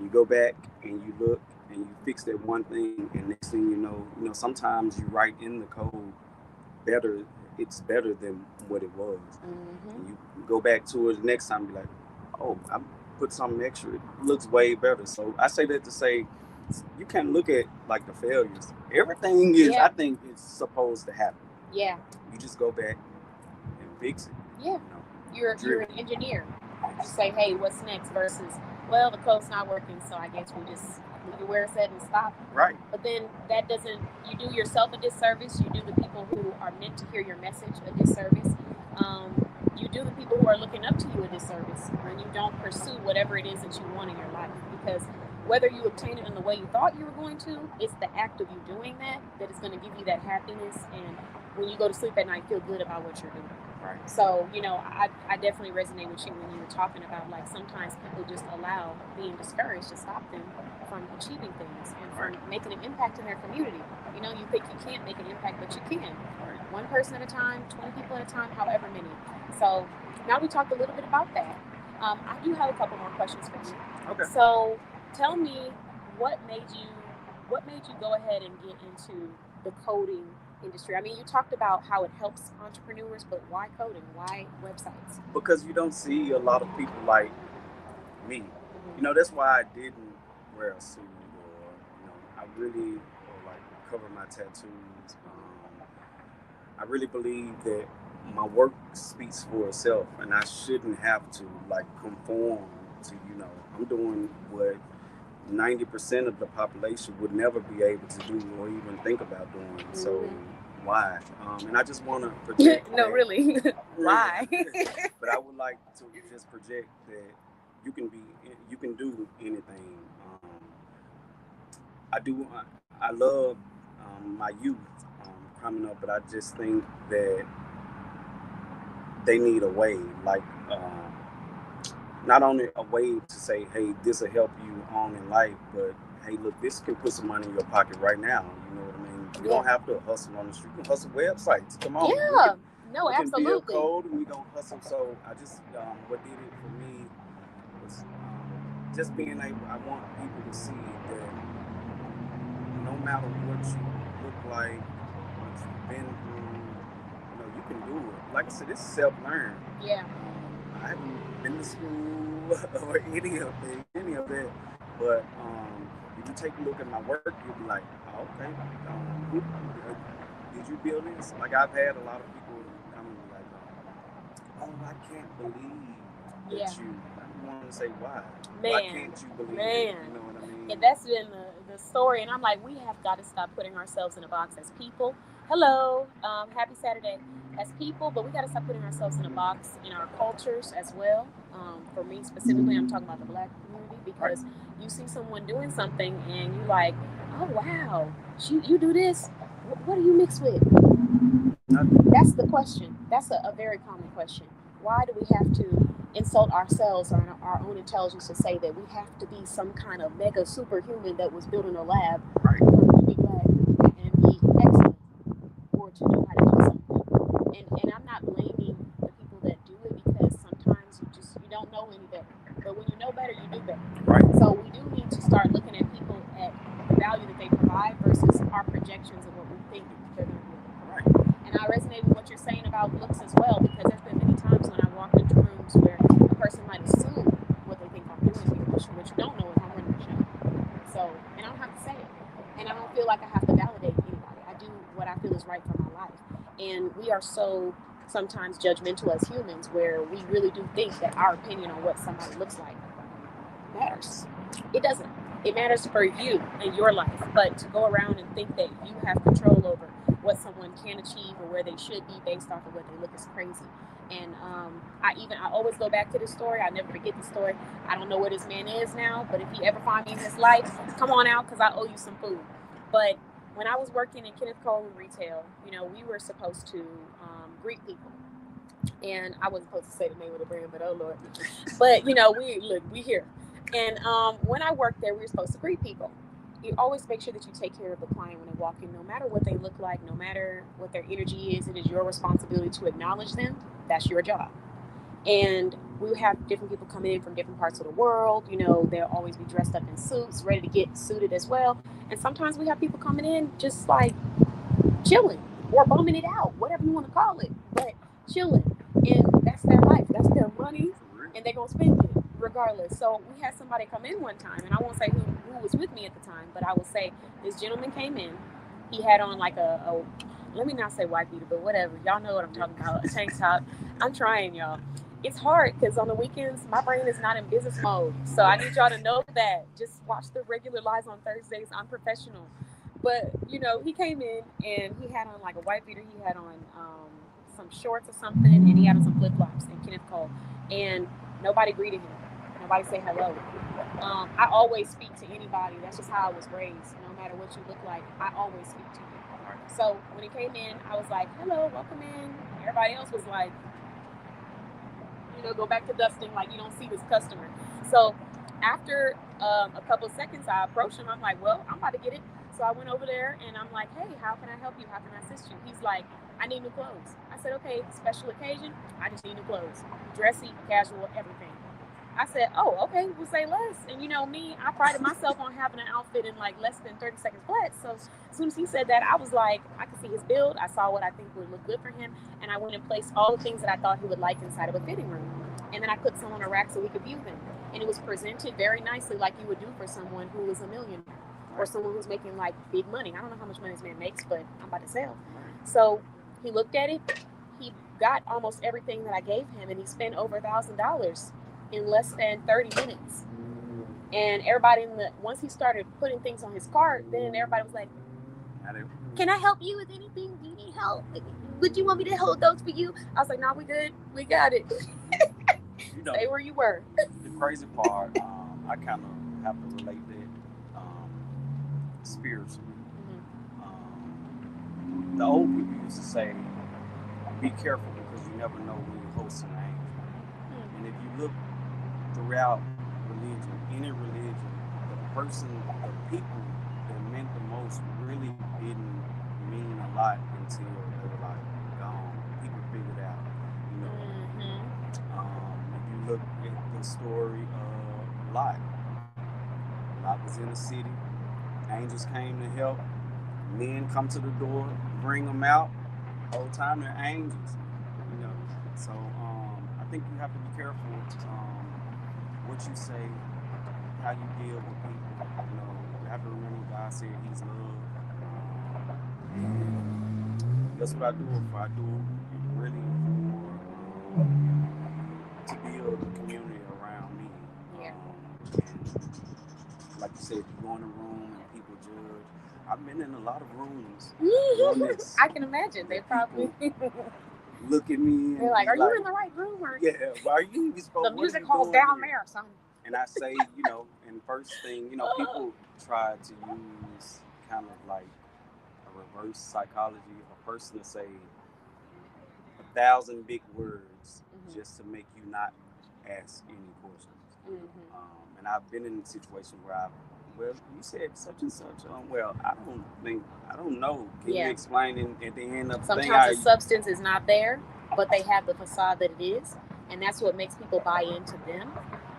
You go back and you look and you fix that one thing, and next thing you know, sometimes you write in the code better. It's better than what it was. Mm-hmm. And you go back to it the next time, be like, oh, I put something extra. It looks way better. So I say that to say, you can't look at like the failures. Everything is, I think, it's supposed to happen. Yeah. You just go back and fix it. Yeah. You're an engineer. You say, hey, what's next? Versus, well, the code's not working, so I guess we just leave it where it's at and stop. Right. But then that doesn't, you do yourself a disservice. You do the people who are meant to hear your message a disservice. You do the people who are looking up to you a disservice when you don't pursue whatever it is that you want in your life. Because whether you obtain it in the way you thought you were going to, it's the act of you doing that that is going to give you that happiness. And when you go to sleep at night, feel good about what you're doing. Right. So, I definitely resonate with you when you were talking about, like, sometimes people just allow being discouraged to stop them from achieving things and from making an impact in their community. You think you can't make an impact, but you can. Right. One person at a time, 20 people at a time, however many. So now we talked a little bit about that. I do have a couple more questions for you. Okay. So tell me, what made you go ahead and get into the coding industry? I mean, you talked about how it helps entrepreneurs, but why coding? Why websites? Because you don't see a lot of people like me. Mm-hmm. That's why I didn't wear a suit, or I really like cover my tattoos. I really believe that my work speaks for itself, and I shouldn't have to like conform to. I'm doing what 90% of the population would never be able to do or even think about doing. Mm-hmm. So why? And I just want to project. No, really. Why? But I would like to just project that you can do anything. I love my youth coming up, but I just think that they need a way, like not only a way to say, hey, this will help you on in life, but hey, look, this can put some money in your pocket right now. You know what I mean? You don't have to hustle on the street. You can hustle websites. Come on. Yeah. We Absolutely. can build code and we don't hustle. So I just, what did it for me was just being able, I want people to see that no matter what you look like, what you've been through, you can do it. Like I said, it's self-learned. Yeah. I haven't been to school or any of that. But if you take a look at my work, you'll be like, oh, okay, did you build this? Like, I've had a lot of people come and be like, oh, I can't believe that you. I want to say why. Man, why can't you believe it? You know what I mean? And that's been the story. And I'm like, we have got to stop putting ourselves in a box as people. Hello, happy Saturday. As people, but we got to stop putting ourselves in a box in our cultures as well. For me specifically, I'm talking about the Black community, because you see someone doing something and you like, oh wow, you do this. What do you mix with? That's the question. That's a very common question. Why do we have to insult ourselves or our own intelligence to say that we have to be some kind of mega superhuman that was built in a lab to be black and be excellent, or to know how to do something? And I'm not blaming the people that do it, because sometimes you don't know any better. But when you know better, you do better. Right. So we do need to start looking at people at the value that they provide versus our projections of what we think they're going to do. Right. And I resonate with what you're saying about looks as well, because there's been many times when I walked into rooms where a person might assume what they think I'm doing here, but what you don't know is I'm running the show. So, and I don't have to say it. And I don't feel like I have to validate anybody. I do what I feel is right for my life. And we are so sometimes judgmental as humans, where we really do think that our opinion on what somebody looks like matters. It doesn't. It matters for you and your life. But to go around and think that you have control over what someone can achieve or where they should be based off of what they look is crazy. And I always go back to this story. I never forget the story. I don't know where this man is now, but if he ever find me in his life, come on out, because I owe you some food. But when I was working in Kenneth Cole in retail, we were supposed to greet people. And I wasn't supposed to say the name of the brand, but oh Lord. But we here. And when I worked there, we were supposed to greet people. You always make sure that you take care of the client when they walk in, no matter what they look like, no matter what their energy is. It is your responsibility to acknowledge them. That's your job. And we have different people coming in from different parts of the world. They'll always be dressed up in suits, ready to get suited as well. And sometimes we have people coming in just like chilling or bumming it out, whatever you want to call it, but chilling. And that's their life. That's their money. And they're going to spend it regardless. So we had somebody come in one time, and I won't say who was with me at the time, but I will say this gentleman came in. He had on like let me not say white beater, but whatever. Y'all know what I'm talking about. A tank top. I'm trying, y'all. it's hard because on the weekends my brain is not in business mode. So I need y'all to know that. Just watch the regular lives on Thursdays. I'm professional. But he came in and he had on like a white beater. He had on some shorts or something, and he had on some flip flops. And Kenneth Cole, and nobody greeted him. Nobody say hello. I always speak to anybody. That's just how I was raised. No matter what you look like, I always speak to you. So when he came in, I was like, "Hello, welcome in." Everybody else was like, go back to dusting like you don't see this customer. So after a couple of seconds, I approached him. I'm like, well, I'm about to get it. So I went over there and I'm like, hey, how can I help you? How can I assist you? He's like, I need new clothes. I said, okay, special occasion. I just need new clothes. Dressy, casual, everything. I said, oh, okay, we'll say less. And me, I prided myself on having an outfit in like less than 30 seconds flat. So as soon as he said that, I was like, I could see his build. I saw what I think would look good for him. And I went and placed all the things that I thought he would like inside of a fitting room. And then I put some on a rack so he could view them. And it was presented very nicely like you would do for someone who is a millionaire or someone who's making like big money. I don't know how much money this man makes, but I'm about to sell. So he looked at it. He got almost everything that I gave him, and he spent over $1,000 in less than 30 minutes. And everybody once he started putting things on his cart, then everybody was like, can I help you with anything? Do you need help? Would you want me to hold those for you? I was like, no, we good. We got it. Stay where you were. The crazy part, I kind of have to relate that spiritually. The old people used to say, be careful because you never know when you're hosting an angel. And if you look throughout religion, any religion, the people that meant the most really didn't mean a lot until they were like gone. People figured out, if you look at the story of Lot. Lot was in the city. Angels came to help. Men come to the door, bring them out. The whole time they're angels, So I think you have to be careful what you say, how you deal with people. You have to remember God said He's love. That's what I do. If I do really to build a community around me. And like you said, you go in a room and people judge. I've been in a lot of rooms. I can imagine. They probably look at me. They're like, are you in the right room? Or yeah, well, are you even supposed the music hall's down there, son. And I say, and first thing, people try to use kind of like a reverse psychology of a person to say 1,000 big words just to make you not ask any questions. And I've been in a situation where you said such and such. I don't know. Can you explain at the end of the thing? Sometimes the substance is not there, but they have the facade that it is. And that's what makes people buy into them.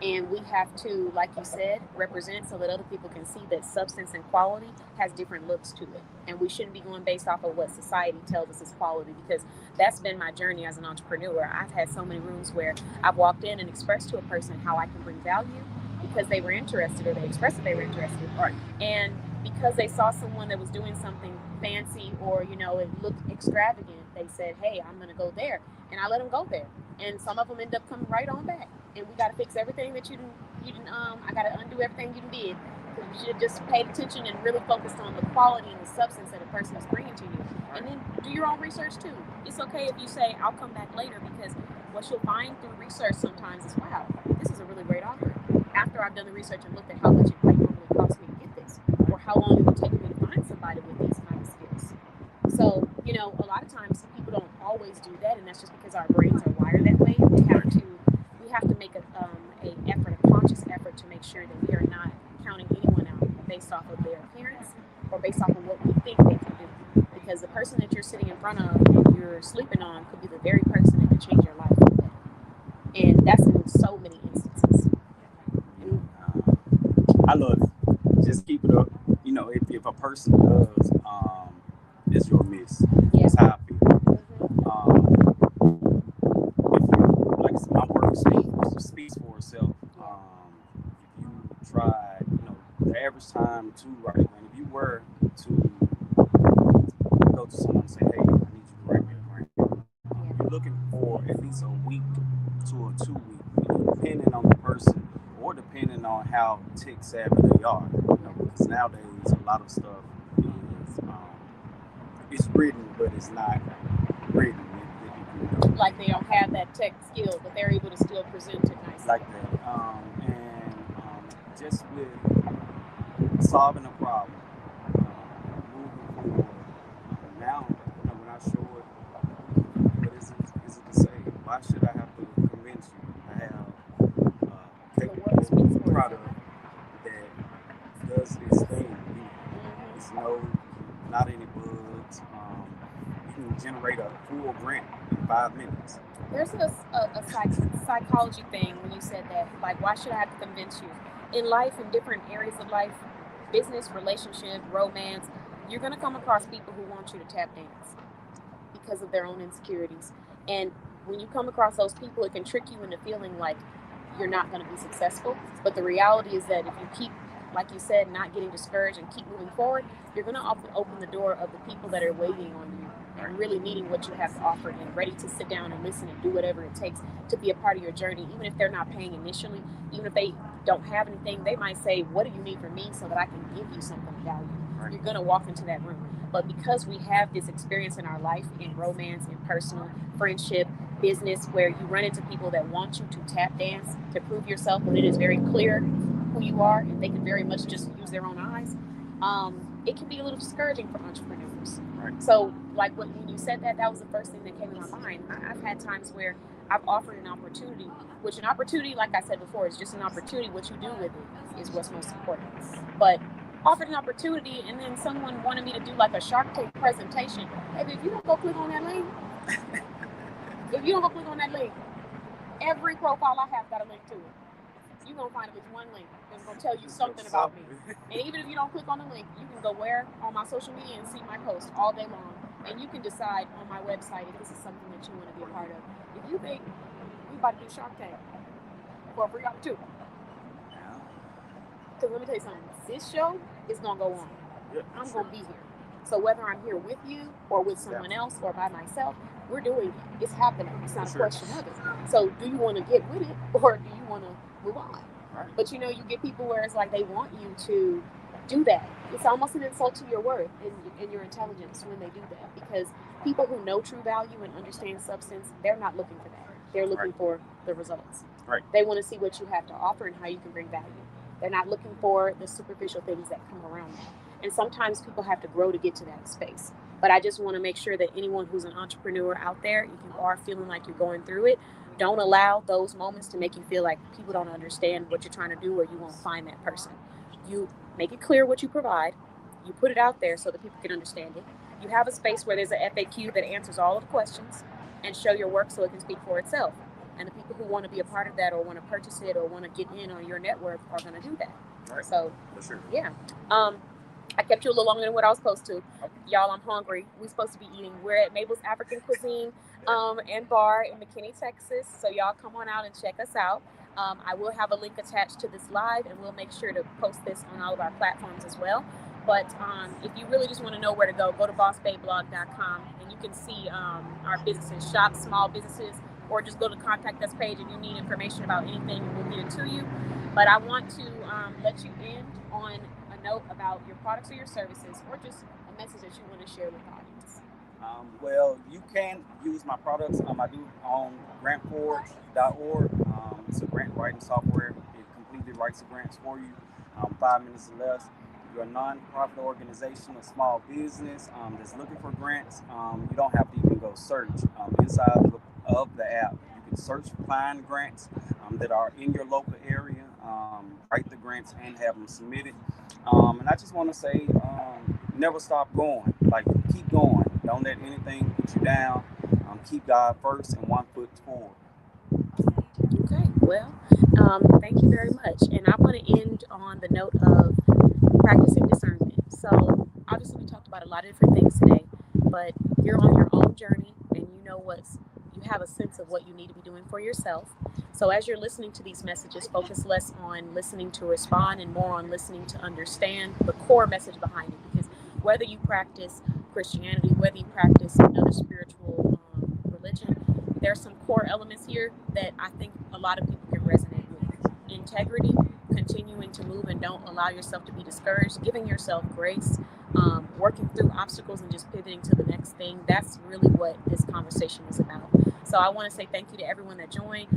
And we have to, like you said, represent so that other people can see that substance and quality has different looks to it. And we shouldn't be going based off of what society tells us is quality, because that's been my journey as an entrepreneur. I've had so many rooms where I've walked in and expressed to a person how I can bring value because they were interested, or they expressed that they were interested. Right. And because they saw someone that was doing something fancy or, it looked extravagant, they said, hey, I'm going to go there. And I let them go there. And some of them end up coming right on back. And we got to fix everything that you didn't I got to undo everything you did. Because you should have just paid attention and really focused on the quality and the substance that a person is bringing to you. And then do your own research too. It's okay if you say, I'll come back later, because what you'll find through research sometimes is, wow, this is a really great offer. After I've done the research and looked at how much it might normally cost me to get this, or how long it would take me to find somebody with these kind of skills. So, a lot of times people don't always do that, and that's just because our brains are wired that way. We have to make a conscious effort to make sure that we are not counting anyone out based off of their appearance or based off of what we think they can do. Because the person that you're sitting in front of and you're sleeping on could be the very person that could change your life. And that's in so many instances. I love it. Just keep it up. If a person does, it's your miss. Yeah. That's how I feel. Like I said, my work speaks for itself. If you try, the average time to write, and if you were to go to someone and say, hey, I need you to write me a grant, you looking for at least a week to a 2 week, depending on the person or depending on how tech savvy they are. Because nowadays a lot of stuff is it's written, but it's not written. Like they don't have that tech skill, but they're able to still present it nicely. Like that, just with solving a problem, moving forward. Now, when I show it, what is it to say? Why should I have to convince you? I have capable product that does this thing. It's not any bugs. You can generate a full grant in 5 minutes. There's a psychology thing when you said that. Like, why should I have to convince you? In life, in different areas of life, business, relationship, romance, you're going to come across people who want you to tap dance because of their own insecurities. And when you come across those people, it can trick you into feeling like you're not going to be successful. But the reality is that if you keep, like you said, not getting discouraged and keep moving forward, you're going to open the door of the people that are waiting on you and really needing what you have to offer and ready to sit down and listen and do whatever it takes to be a part of your journey. Even if they're not paying initially, even if they don't have anything, they might say, what do you need from me so that I can give you something of value? Right. You're going to walk into that room. But because we have this experience in our life, in romance, in personal, friendship, business, where you run into people that want you to tap dance, to prove yourself when it is very clear who you are, and they can very much just use their own eyes, it can be a little discouraging for entrepreneurs. Right. So, like when you said that, that was the first thing that came to my mind. I've had times where I've offered an opportunity, which an opportunity, like I said before, is just an opportunity. What you do with it is what's most important. But offered an opportunity, and then someone wanted me to do like a Shark Tank presentation. Hey, if you don't go click on that link, every profile I have got a link to it. You're going to find it with one link that's going to tell you something about me. And even if you don't click on the link, you can go where on my social media and see my post all day long. And you can decide on my website if this is something that you want to be a part of. If you think we about to do Shark Tank for a free opportunity, because let me tell you something, this show is going to go on. I'm going to be here. So whether I'm here with you or with someone else or by myself, we're doing it. It's happening. It's not a question of it. So do you want to get with it or do you want to move on? Right. But you get people where it's like they want you to do that. It's almost an insult to your worth and your intelligence when they do that, because people who know true value and understand substance, they're not looking for that. They're looking for the results. Right. They want to see what you have to offer and how you can bring value. They're not looking for the superficial things that come around them. And sometimes people have to grow to get to that space. But I just want to make sure that anyone who's an entrepreneur out there, if you are feeling like you're going through it, don't allow those moments to make you feel like people don't understand what you're trying to do or you won't find that person. You make it clear what you provide. You put it out there so that people can understand it. You have a space where there's an FAQ that answers all of the questions and show your work so it can speak for itself. And the people who want to be a part of that or want to purchase it or want to get in on your network are going to do that. Right. So, for sure. Yeah. I kept you a little longer than what I was supposed to. Y'all, I'm hungry. We're supposed to be eating. We're at Mabel's African Cuisine and Bar in McKinney, Texas. So y'all come on out and check us out. I will have a link attached to this live, and we'll make sure to post this on all of our platforms as well. But if you really just want to know where to go to bossbayblog.com, and you can see our businesses, shop small businesses, or just go to the contact us page and you need information about anything, and we'll get it to you. But I want to let you end on a note about your products or your services, or just a message that you want to share with the audience. Well, you can use my products. I do on grantforge.org. It's a grant writing software. It completely writes the grants for you, 5 minutes or less. If you're a non-profit organization, a small business that's looking for grants, you don't have to even go search. Inside of the app, you can search, find grants that are in your local area, write the grants and have them submitted. And I just want to say, never stop going. Like, keep going. Don't let anything put you down. Keep God first and 1 foot forward. Okay, well, thank you very much. And I want to end on the note of practicing discernment. So obviously we talked about a lot of different things today, but you're on your own journey and you have a sense of what you need to be doing for yourself. So as you're listening to these messages, focus less on listening to respond and more on listening to understand the core message behind it. Because whether you practice Christianity, whether you practice another spiritual religion, there's some core elements here that I think a lot of people can resonate with. Integrity, continuing to move and don't allow yourself to be discouraged, giving yourself grace, working through obstacles and just pivoting to the next thing. That's really what this conversation is about. So I want to say thank you to everyone that joined.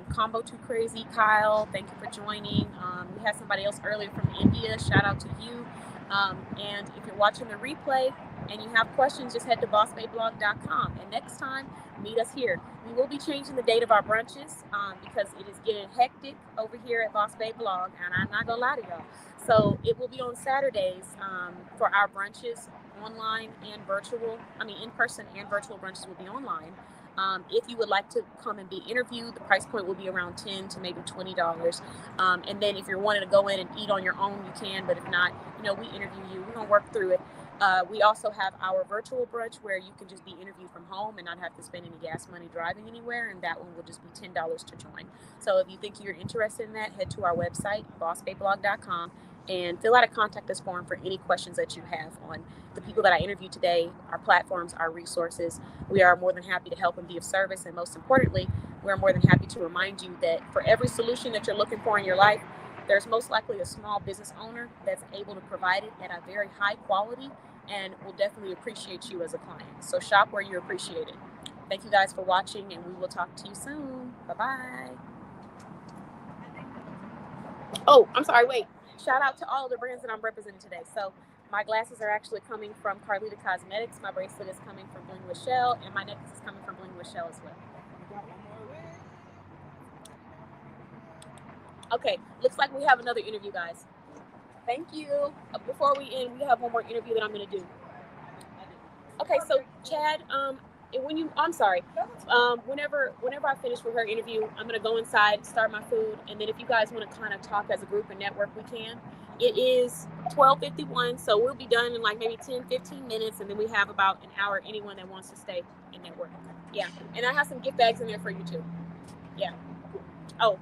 Combo Too Crazy, Kyle, thank you for joining. We had somebody else earlier from India. Shout out to you. And if you're watching the replay and you have questions, just head to bossbayblog.com. And next time, meet us here. We will be changing the date of our brunches because it is getting hectic over here at Boss Bay Blog, and I'm not gonna lie to y'all. So it will be on Saturdays for our brunches, online and virtual. In person and virtual brunches will be online. If you would like to come and be interviewed, the price point will be around $10 to maybe $20. And then if you're wanting to go in and eat on your own, you can. But if not, we interview you. We're going to work through it. We also have our virtual brunch where you can just be interviewed from home and not have to spend any gas money driving anywhere. And that one will just be $10 to join. So if you think you're interested in that, head to our website, bossbayblog.com, and fill out a contact us form for any questions that you have on the people that I interviewed today, our platforms, our resources. We are more than happy to help and be of service. And most importantly, we're more than happy to remind you that for every solution that you're looking for in your life, there's most likely a small business owner that's able to provide it at a very high quality and will definitely appreciate you as a client. So shop where you're appreciated. Thank you guys for watching, and we will talk to you soon. Bye-bye. Oh, I'm sorry, wait. Shout out to all of the brands that I'm representing today. So my glasses are actually coming from Carlita Cosmetics. My bracelet is coming from Bling with Shell, and my necklace is coming from Bling with Shell as well. Okay, looks like we have another interview, guys. Thank you. Before we end, we have one more interview that I'm going to do. Okay, so Chad, whenever I finish with her interview, I'm going to go inside, start my food, and then if you guys want to kind of talk as a group and network, we can. It is 12:51, so we'll be done in like maybe 10-15 minutes, and then we have about an hour, anyone that wants to stay and network. Yeah, and I have some gift bags in there for you too. Yeah. Oh.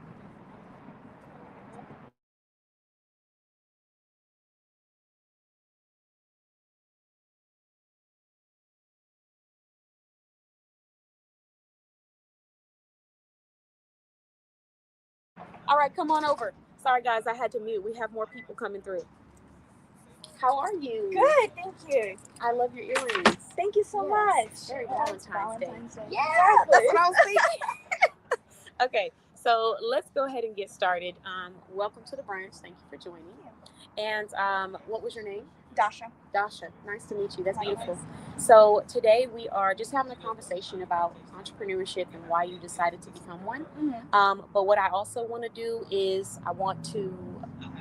All right, come on over. Sorry, guys, I had to mute. We have more people coming through. How are you? Good, thank you. I love your earrings. Thank you so much. Very Valentine's Day. Yeah, exactly. That's what I was thinking. Okay, so let's go ahead and get started. Welcome to the brunch. Thank you for joining. And what was your name? Dasha. Dasha, nice to meet you. That's beautiful. So today we are just having a conversation about entrepreneurship and why you decided to become one. Mm-hmm. But what I also want to do is I want to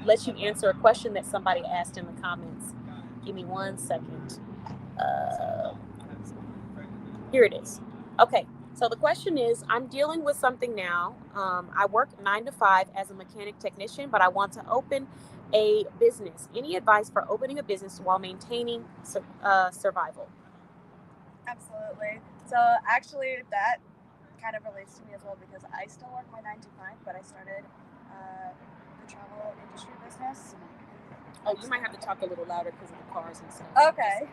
let you answer a question that somebody asked in the comments. Give me 1 second. Here it is. Okay, so the question is, I'm dealing with something now. I work 9 to 5 as a mechanic technician, but I want to open a business. Any advice for opening a business while maintaining survival? Absolutely. So actually that kind of relates to me as well because I still work my 9 to 5, but I started the travel industry business. Oh, you might have to talk a little louder because of the cars and stuff. Okay.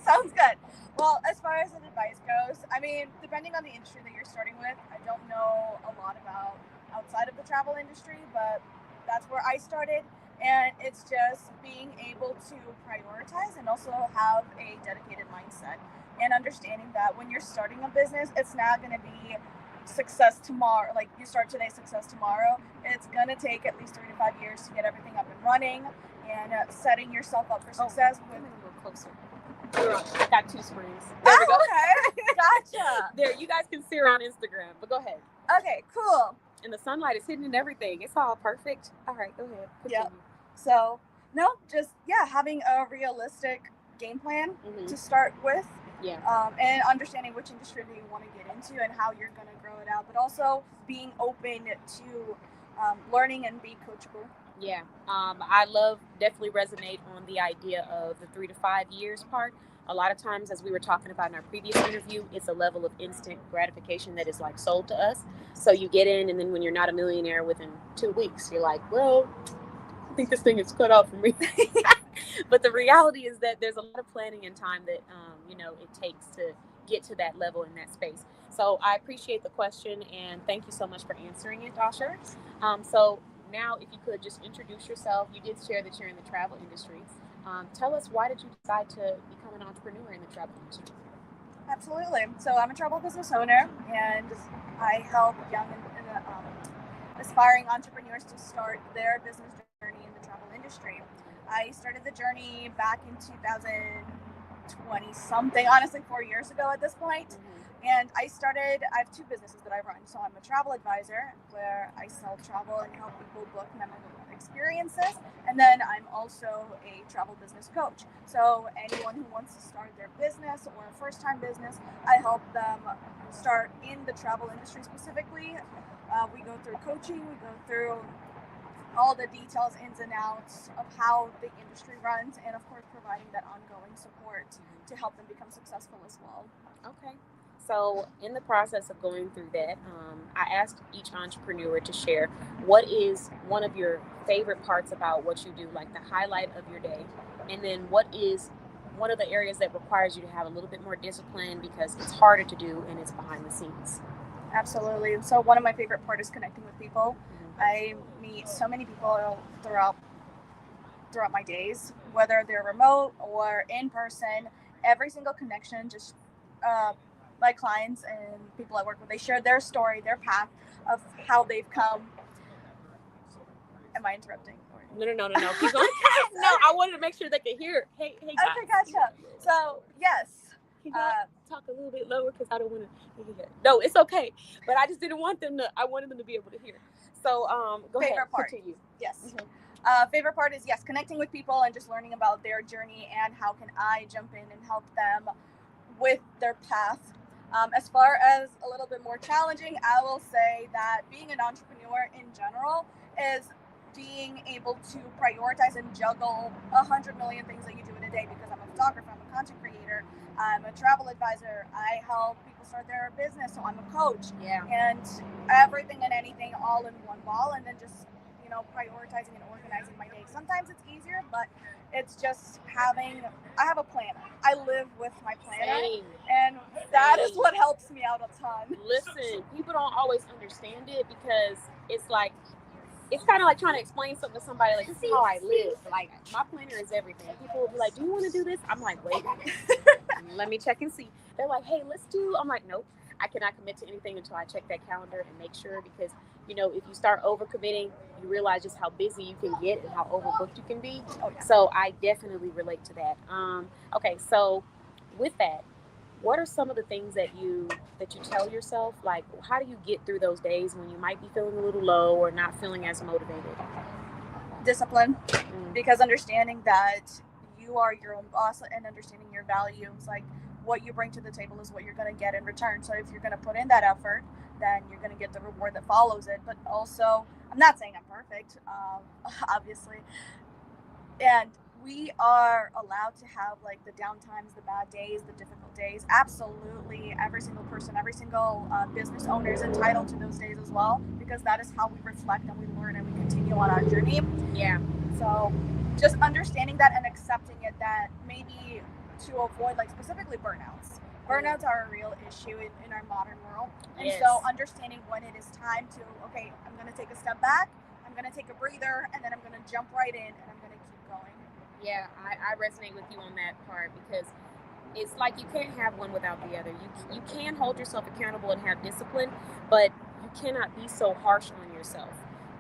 Sounds good. Well, as far as the advice goes, depending on the industry that you're starting with, I don't know a lot about outside of the travel industry, but that's where I started. And it's just being able to prioritize and also have a dedicated mindset and understanding that when you're starting a business, it's not going to be success tomorrow. Like you start today, success tomorrow. It's going to take at least 3 to 5 years to get everything up and running and setting yourself up for success. A little closer. I got 2 screens. There we go. Okay. Gotcha. There, you guys can see her on Instagram, but go ahead. Okay, cool. And the sunlight is hitting and everything. It's all perfect. All right, go ahead. Continue. Yep. So, having a realistic game plan to start with. Yeah. And understanding which industry that you want to get into and how you're going to grow it out, but also being open to learning and be coachable. Yeah. Definitely resonate on the idea of the 3 to 5 years part. A lot of times, as we were talking about in our previous interview, it's a level of instant gratification that is like sold to us. So you get in, and then when you're not a millionaire within 2 weeks, you're like, well, I think this thing is cut out for me. But the reality is that there's a lot of planning and time that, it takes to get to that level in that space. So I appreciate the question, and thank you so much for answering it, Dasha. So now, if you could just introduce yourself. You did share that you're in the travel industry. Tell us, why did you decide to become an entrepreneur in the travel industry? Absolutely. So I'm a travel business owner, and I help young aspiring entrepreneurs to start their business journey in the travel industry. I started the journey back in 2020 something, honestly 4 years ago at this point. Mm-hmm. And I have two businesses that I run. So I'm a travel advisor where I sell travel and help people book memorable experiences. And then I'm also a travel business coach. So anyone who wants to start their business or a first-time business, I help them start in the travel industry specifically. We go through coaching, we go through all the details, ins and outs of how the industry runs, and of course providing that ongoing support to help them become successful as well. Okay. So in the process of going through that, I asked each entrepreneur to share what is one of your favorite parts about what you do, like the highlight of your day, and then what is one of the areas that requires you to have a little bit more discipline because it's harder to do and it's behind the scenes. Absolutely. So one of my favorite parts is connecting with people. I meet so many people throughout my days, whether they're remote or in person. Every single connection, just my clients and people I work with, they share their story, their path of how they've come. Am I interrupting? No. Keep going. No, I wanted to make sure they could hear. Hey, guys. Okay, gotcha. So yes. Can you talk a little bit lower because I don't want to hear. No, it's okay. But I just didn't want them to. I wanted them to be able to hear. So go favorite ahead. Part. Continue. Yes. Mm-hmm. Favorite part is connecting with people and just learning about their journey and how can I jump in and help them with their path. As far as a little bit more challenging, I will say that being an entrepreneur in general is being able to prioritize and juggle 100 million things that you do in a day, because I'm a photographer, I'm a content creator, I'm a travel advisor, I help people start their business, so I'm a coach. Yeah. And everything and anything all in one ball, and then just prioritizing and organizing my day. Sometimes it's easier, but it's just I have a planner. I live with my planner. Same. And that is what helps me out a ton. Listen, people don't always understand it because it's kind of like trying to explain something to somebody, like, this is how I live. Like, my planner is everything. People will be like, do you want to do this? I'm like, wait, let me check and see. They're like, hey, let's do. I'm like, nope. I cannot commit to anything until I check that calendar and make sure, because if you start overcommitting, you realize just how busy you can get and how overbooked you can be. Oh, yeah. So I definitely relate to that. Okay, so with that, what are some of the things that you tell yourself? Like, how do you get through those days when you might be feeling a little low or not feeling as motivated? Discipline, because understanding that you are your own boss and understanding your values, like what you bring to the table is what you're going to get in return. So if you're going to put in that effort, then you're going to get the reward that follows it. But also, I'm not saying I'm perfect, obviously. And we are allowed to have like the downtimes, the bad days, the difficult days. Absolutely. Every single person, every single business owner is entitled to those days as well, because that is how we reflect and we learn and we continue on our journey. Yeah. So just understanding that and accepting it, that maybe to avoid like specifically burnouts. Burnouts are a real issue in our modern world. And yes. So understanding when it is time to, okay, I'm going to take a step back, I'm going to take a breather, and then I'm going to jump right in and I'm going to keep going. Yeah, I resonate with you on that part, because it's like you can't have one without the other. You can hold yourself accountable and have discipline, but you cannot be so harsh on yourself,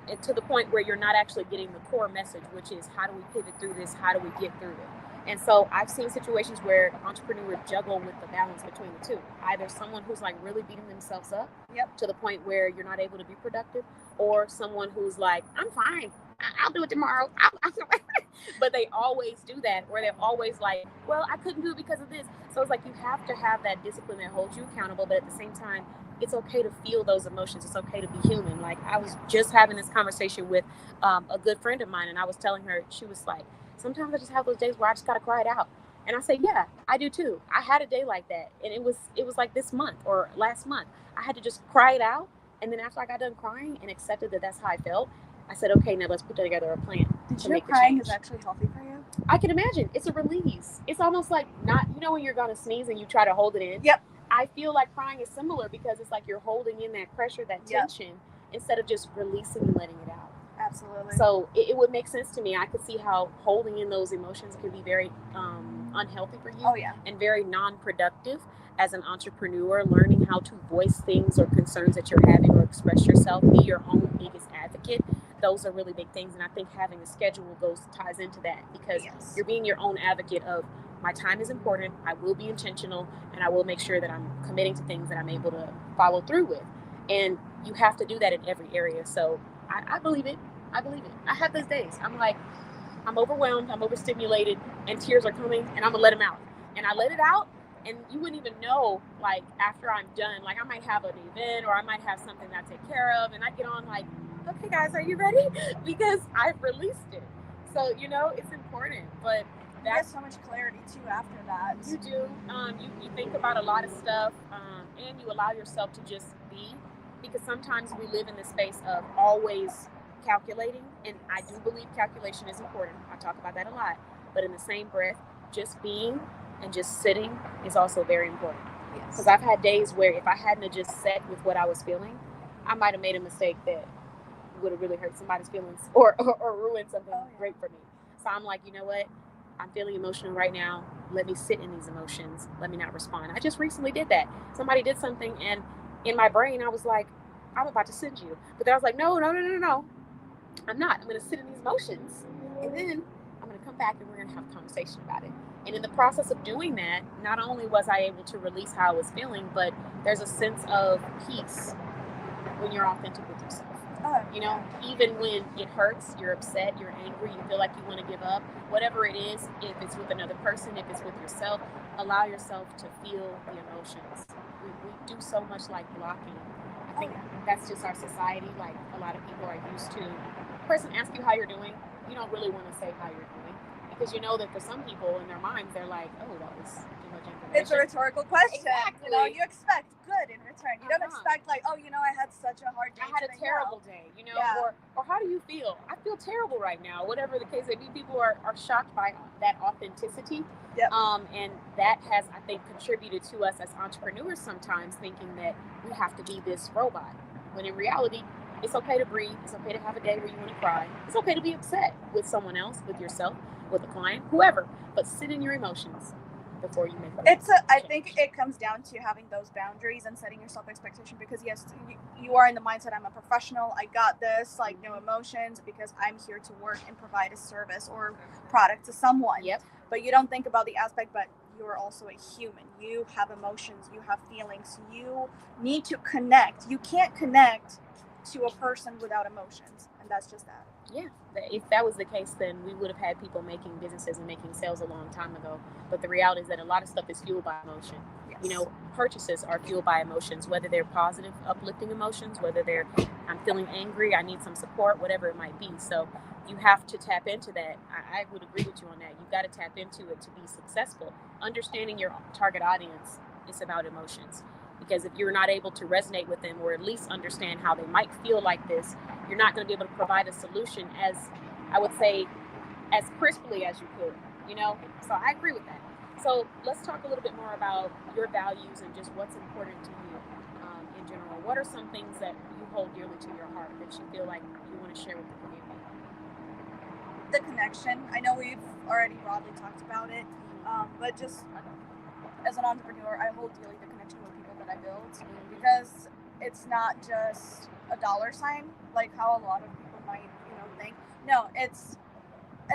and to the point where you're not actually getting the core message, which is how do we pivot through this? How do we get through it? And so I've seen situations where entrepreneurs juggle with the balance between the two. Either someone who's like really beating themselves up to the point where you're not able to be productive, or someone who's like, I'm fine, I'll do it tomorrow. But they always do that, or they're always like, well, I couldn't do it because of this. So it's like you have to have that discipline that holds you accountable, but at the same time, it's okay to feel those emotions. It's okay to be human. Like, I was just having this conversation with a good friend of mine, and I was telling her, she was like, sometimes I just have those days where I just got to cry it out. And I say, yeah, I do too. I had a day like that. And it was like this month or last month. I had to just cry it out. And then after I got done crying and accepted that that's how I felt, I said, okay, now let's put together a plan to make the crying change. Is actually healthy for you? I can imagine. It's a release. It's almost like, not, when you're going to sneeze and you try to hold it in? Yep. I feel like crying is similar because it's like you're holding in that pressure, that Yep. tension, instead of just releasing and letting it out. Absolutely. So it would make sense to me. I could see how holding in those emotions could be very unhealthy for you Oh yeah. and very non-productive as an entrepreneur. Learning how to voice things or concerns that you're having or express yourself, be your own biggest advocate. Those are really big things, and I think having a schedule ties into that because Yes. you're being your own advocate of my time is important. I will be intentional, and I will make sure that I'm committing to things that I'm able to follow through with. And you have to do that in every area. So I believe it. I believe it. I have those days. I'm like, I'm overwhelmed, I'm overstimulated, and tears are coming, and I'm gonna let them out. And I let it out, and you wouldn't even know, like, after I'm done, like, I might have an event or I might have something that I take care of, and I get on, like, okay, guys, are you ready? Because I've released it. So, it's important, but You get that's so much clarity too after that. you do. You think about a lot of stuff, and you allow yourself to just be, because sometimes we live in the space of always calculating, and I do believe calculation is important. I talk about that a lot, but in the same breath, just being and just sitting is also very important. Because Yes. I've had days where if I hadn't have just sat with what I was feeling, I might have made a mistake that would have really hurt somebody's feelings or ruined something Oh, yeah. great for me. So I'm like, you know what? I'm feeling emotional right now. Let me sit in these emotions. Let me not respond. I just recently did that. Somebody did something, and in my brain, I was like, I'm about to send you. But then I was like, no, no, no, no, no. I'm not. I'm going to sit in these emotions. And then I'm going to come back and we're going to have a conversation about it. And in the process of doing that, not only was I able to release how I was feeling, but there's a sense of peace when you're authentic with yourself. Oh, Even when it hurts, you're upset, you're angry, you feel like you want to give up, whatever it is, if it's with another person, if it's with yourself, allow yourself to feel the emotions. We do so much like blocking. I think that's just our society. Like a lot of people are used to, a person asks you how you're doing, you don't really want to say how you're doing because you know that for some people in their minds, they're like, oh, that was too much information. It's a rhetorical question. Exactly. You expect good in return. You don't Uh-huh. expect like, oh, I had such a hard day. I had a today. terrible day, Yeah. or how do you feel? I feel terrible right now. Whatever the case may be, people are shocked by that authenticity. Yep. And that has, I think, contributed to us as entrepreneurs sometimes thinking that we have to be this robot. When in reality, it's okay to breathe. It's okay to have a day where you want to cry. It's okay to be upset with someone else, with yourself, with a client, whoever. But sit in your emotions before you make I think it comes down to having those boundaries and setting yourself expectation because yes, you are in the mindset, I'm a professional, I got this, like no emotions because I'm here to work and provide a service or product to someone. Yep. But you don't think about the aspect, but you're also a human. You have emotions, you have feelings, you need to connect. You can't connect to a person without emotions, and that's just that. Yeah, if that was the case, then we would have had people making businesses and making sales a long time ago. But the reality is that a lot of stuff is fueled by emotion. Yes. Purchases are fueled by emotions, whether they're positive, uplifting emotions, whether they're I'm feeling angry, I need some support, whatever it might be. So you have to tap into that. I would agree with you on that. You've got to tap into it to be successful. Understanding your target audience is about emotions. Because if you're not able to resonate with them or at least understand how they might feel like this, you're not going to be able to provide a solution as, I would say, as crisply as you could, So I agree with that. So let's talk a little bit more about your values and just what's important to you in general. What are some things that you hold dearly to your heart that you feel like you want to share with the community? The connection. I know we've already broadly talked about it, but just as an entrepreneur, I hold dearly the connection with people that I build because it's not just a dollar sign like how a lot of people might think. No, and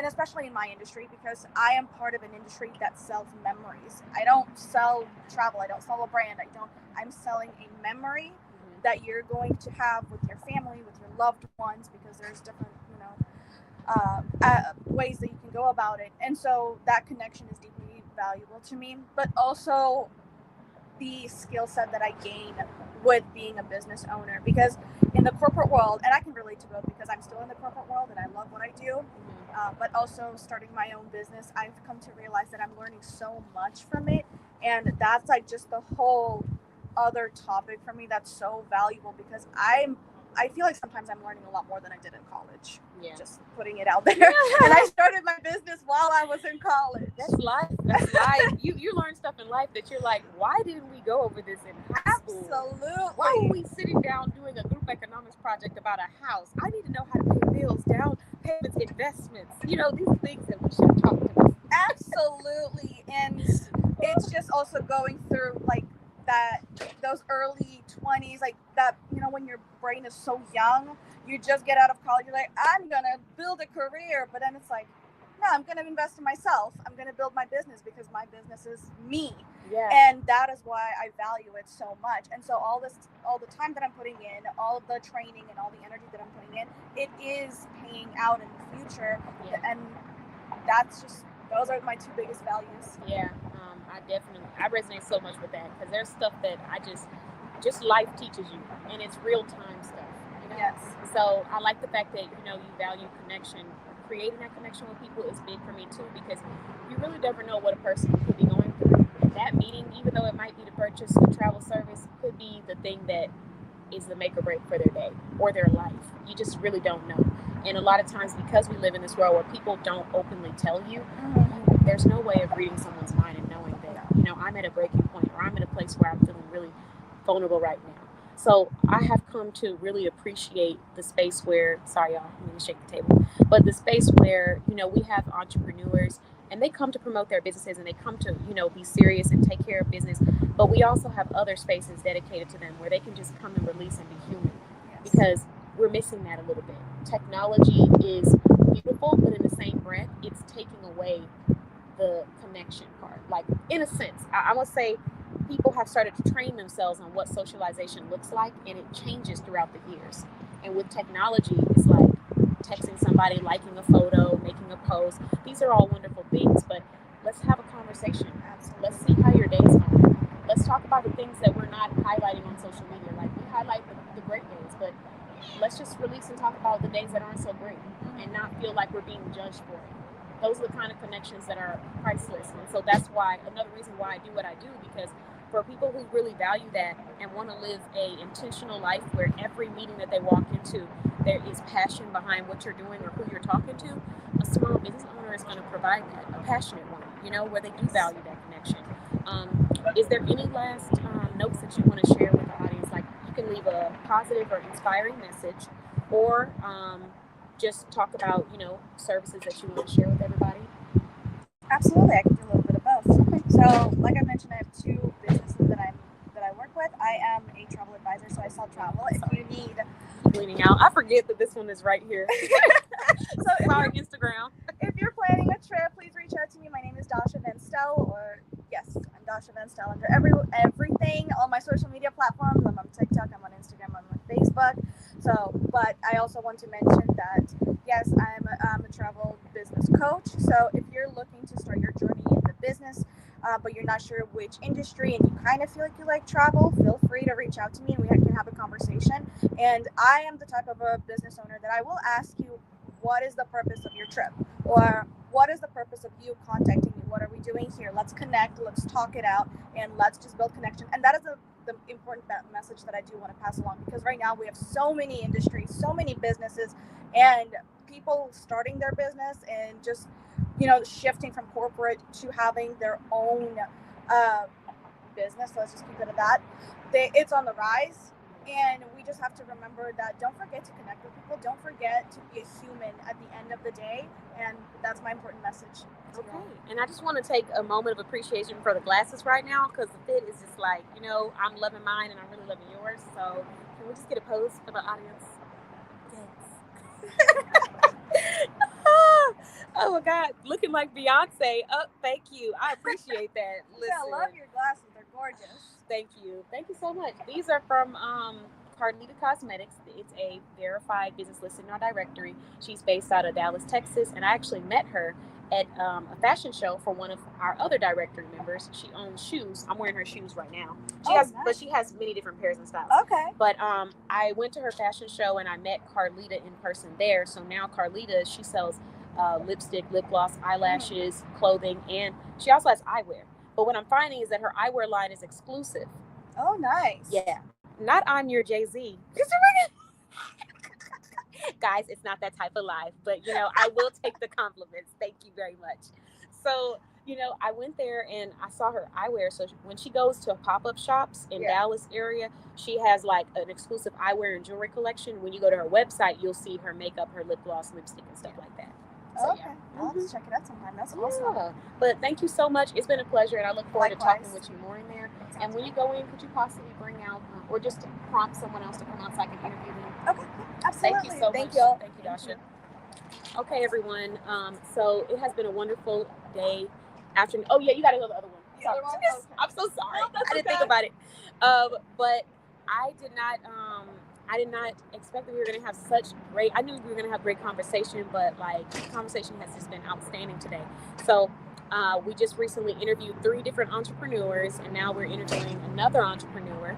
especially in my industry because I am part of an industry that sells memories. I don't sell travel. I don't sell a brand. I'm selling a memory that you're going to have with your family, with your loved ones, because there's different ways that you can go about it. And so that connection is deeply valuable to me, but also the skill set that I gain with being a business owner, because in the corporate world, and I can relate to both because I'm still in the corporate world and I love what I do, but also starting my own business, I've come to realize that I'm learning so much from it, and that's like just the whole other topic for me that's so valuable because I feel like sometimes I'm learning a lot more than I did in college. Yeah. Just putting it out there. And I started my business while I was in college. That's life. That's life. You learn stuff in life that you're like, why didn't we go over this in high school? Absolutely. Why were we sitting down doing a group economics project about a house? I need to know how to pay bills, down payments, investments. You know, these are things that we should have talked about. Absolutely. And it's just also going through like that, those early 20s, like that, you know, when your brain is so young, you just get out of college, you're like, I'm going to build a career. But then it's like, no, I'm going to invest in myself. I'm going to build my business because my business is me. Yeah. And that is why I value it so much. And so all the time that I'm putting in, all of the training and all the energy that I'm putting in, it is paying out in the future. Yeah. And that's just, those are my two biggest values. Yeah, I resonate so much with that because there's stuff that I just life teaches you, and it's real time stuff. You know? Yes. So I like the fact that you value connection. Creating that connection with people is big for me too, because you really never know what a person could be going through. And that meeting, even though it might be to purchase a travel service, could be the thing that is the make or break for their day or their life. You just really don't know. And a lot of times, because we live in this world where people don't openly tell you, there's no way of reading someone's mind and knowing that, I'm at a breaking point, or I'm at a place where I'm feeling really vulnerable right now. So I have come to really appreciate the space where, sorry y'all, I'm going to shake the table, but the space where, we have entrepreneurs and they come to promote their businesses and they come to, be serious and take care of business. But we also have other spaces dedicated to them where they can just come and release and be human. Yes. Because we're missing that a little bit. Technology is beautiful, but in the same breath, it's taking away the connection part. Like, in a sense, I must say, people have started to train themselves on what socialization looks like, and it changes throughout the years. And with technology, it's like texting somebody, liking a photo, making a post. These are all wonderful things, but let's have a conversation. Let's see how your day's going. Let's talk about the things that we're not highlighting on social media. Like, we highlight the great days, but let's just release and talk about the days that aren't so great and not feel like we're being judged for it. Those are the kind of connections that are priceless. And so that's why, another reason why I do what I do, because for people who really value that and want to live a intentional life where every meeting that they walk into, there is passion behind what you're doing or who you're talking to, a small business owner is going to provide that, a passionate one, where they do value that connection. Is there any last notes that you want to share with the audience? Like, you can leave a positive or inspiring message, or just talk about, services that you want to share with everybody. Absolutely, I can do a little bit of both. Okay. So, like I mentioned, I have two businesses that I work with. I am a travel advisor, so I sell travel. If you need, keep leaning out. I forget that this one is right here. So, sorry, Instagram. If you're planning a trip, please reach out to me. My name is Dasha Venstel, or yes, I'm Dasha Venstel under everything, all my social media platforms. I'm on TikTok, I'm on Instagram, I'm on Facebook. So, but I also want to mention that, yes, I'm a travel business coach. So if you're looking to start your journey in the business, but you're not sure which industry and you kind of feel like you like travel, feel free to reach out to me and we can have a conversation. And I am the type of a business owner that I will ask you, what is the purpose of your trip? Or what is the purpose of you contacting me? What are we doing here? Let's connect, let's talk it out, and let's just build connection. And that is the important message that I do want to pass along, because right now we have so many industries, so many businesses, and people starting their business and just, shifting from corporate to having their own business. Let's just keep it at that. It's on the rise. And we just have to remember that don't forget to connect with people. Don't forget to be a human at the end of the day. And that's my important message. Okay. And I just want to take a moment of appreciation for the glasses right now, because the fit is just like, I'm loving mine and I'm really loving yours. So can we just get a pose for the audience? Yes. Oh my God, looking like Beyonce. Oh, thank you. I appreciate that. Listen. I love your glasses. They're gorgeous. Thank you. Thank you so much. These are from Carlita Cosmetics. It's a verified business listed in our directory. She's based out of Dallas, Texas, and I actually met her at a fashion show for one of our other directory members. She owns shoes. I'm wearing her shoes right now. But she has many different pairs and styles. Okay. But I went to her fashion show and I met Carlita in person there. So now Carlita, she sells lipstick, lip gloss, eyelashes, clothing, and she also has eyewear. But what I'm finding is that her eyewear line is exclusive. Oh, nice. Yeah. Not on your Jay-Z. Guys, it's not that type of life, but I will take the compliments. Thank you very much. So, I went there and I saw her eyewear. So when she goes to pop-up shops in Dallas area, she has like an exclusive eyewear and jewelry collection. When you go to her website, you'll see her makeup, her lip gloss, lipstick, and stuff like that. So, okay. I'll have to check it out sometime. That's awesome. Yeah. But thank you so much. It's been a pleasure, and I look forward to talking with you more in there. And when you go in, could you possibly bring out or just prompt someone else to come out so I can interview them? Okay, absolutely. Thank you so much. Thank you. Thank you, Dasha. Okay, everyone. So it has been a wonderful day, afternoon. Oh yeah, you got to go to the other one. The other one? Yes, Okay. I'm so sorry. No, that's I didn't okay. think about it. But I did not. I did not expect that we were going to have such great. I knew we were going to have great conversation, but like the conversation has just been outstanding today. So we just recently interviewed 3 different entrepreneurs, and now we're interviewing another entrepreneur.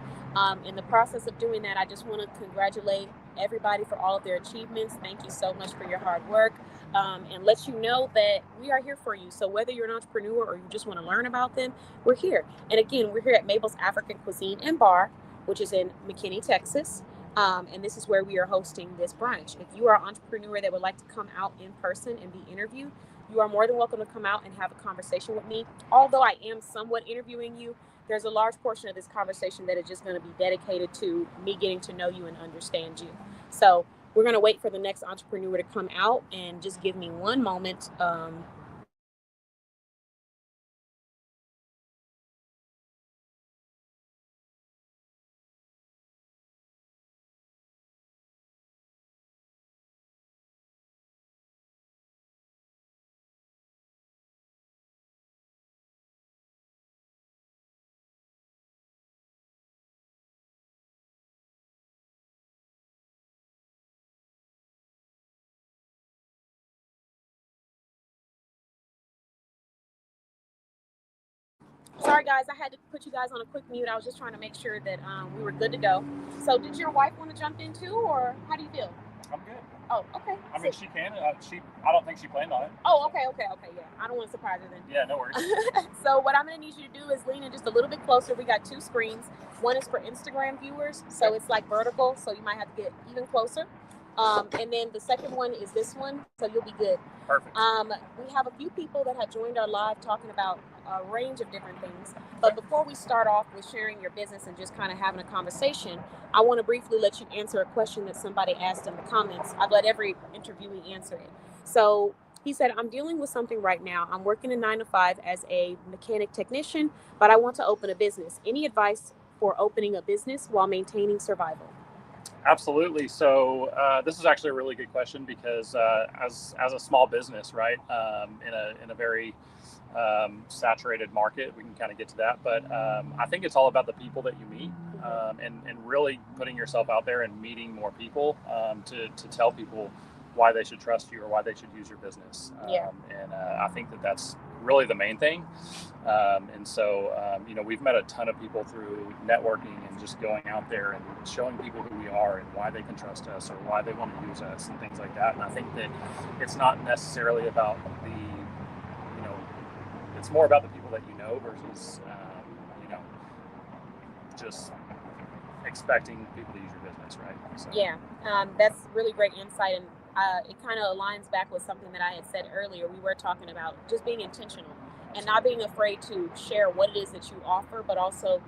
In the process of doing that, I just want to congratulate everybody for all of their achievements. Thank you so much for your hard work, and let you know that we are here for you. So whether you're an entrepreneur or you just want to learn about them, we're here. And again, we're here at Mabel's African Cuisine and Bar, which is in McKinney, Texas. And this is where we are hosting this brunch. If you are an entrepreneur that would like to come out in person and be interviewed, you are more than welcome to come out and have a conversation with me. Although I am somewhat interviewing you, there's a large portion of this conversation that is just going to be dedicated to me getting to know you and understand you. So we're going to wait for the next entrepreneur to come out, and just give me one moment. Sorry, guys, I had to put you guys on a quick mute. I was just trying to make sure that we were good to go. So did your wife want to jump in too, or how do you feel? I'm good. Oh, okay. I mean, she can. I don't think she planned on it. Oh, okay. Yeah, I don't want to surprise her then. Yeah, no worries. So what I'm going to need you to do is lean in just a little bit closer. We got 2 screens. One is for Instagram viewers, so it's like vertical, so you might have to get even closer. And then the second one is this one, so you'll be good. Perfect. We have a few people that have joined our live talking about a range of different things. But before we start off with sharing your business and just kind of having a conversation, I want to briefly let you answer a question that somebody asked in the comments. I've let every interviewee answer it. So he said, I'm dealing with something right now. I'm working a 9 to 5 as a mechanic technician, but I want to open a business. Any advice for opening a business while maintaining survival? Absolutely. So this is actually a really good question, because as a small business, right, in a very saturated market, we can kind of get to that. But I think it's all about the people that you meet, and really putting yourself out there and meeting more people to tell people why they should trust you or why they should use your business. And I think that's really the main thing. And so, we've met a ton of people through networking and just going out there and showing people who we are and why they can trust us or why they want to use us and things like that. And I think that it's not necessarily about it's more about the people that you know versus, just expecting people to use your business, right? So. Yeah, that's really great insight. And it kind of aligns back with something that I had said earlier. We were talking about just being intentional and not being afraid to share what it is that you offer, but also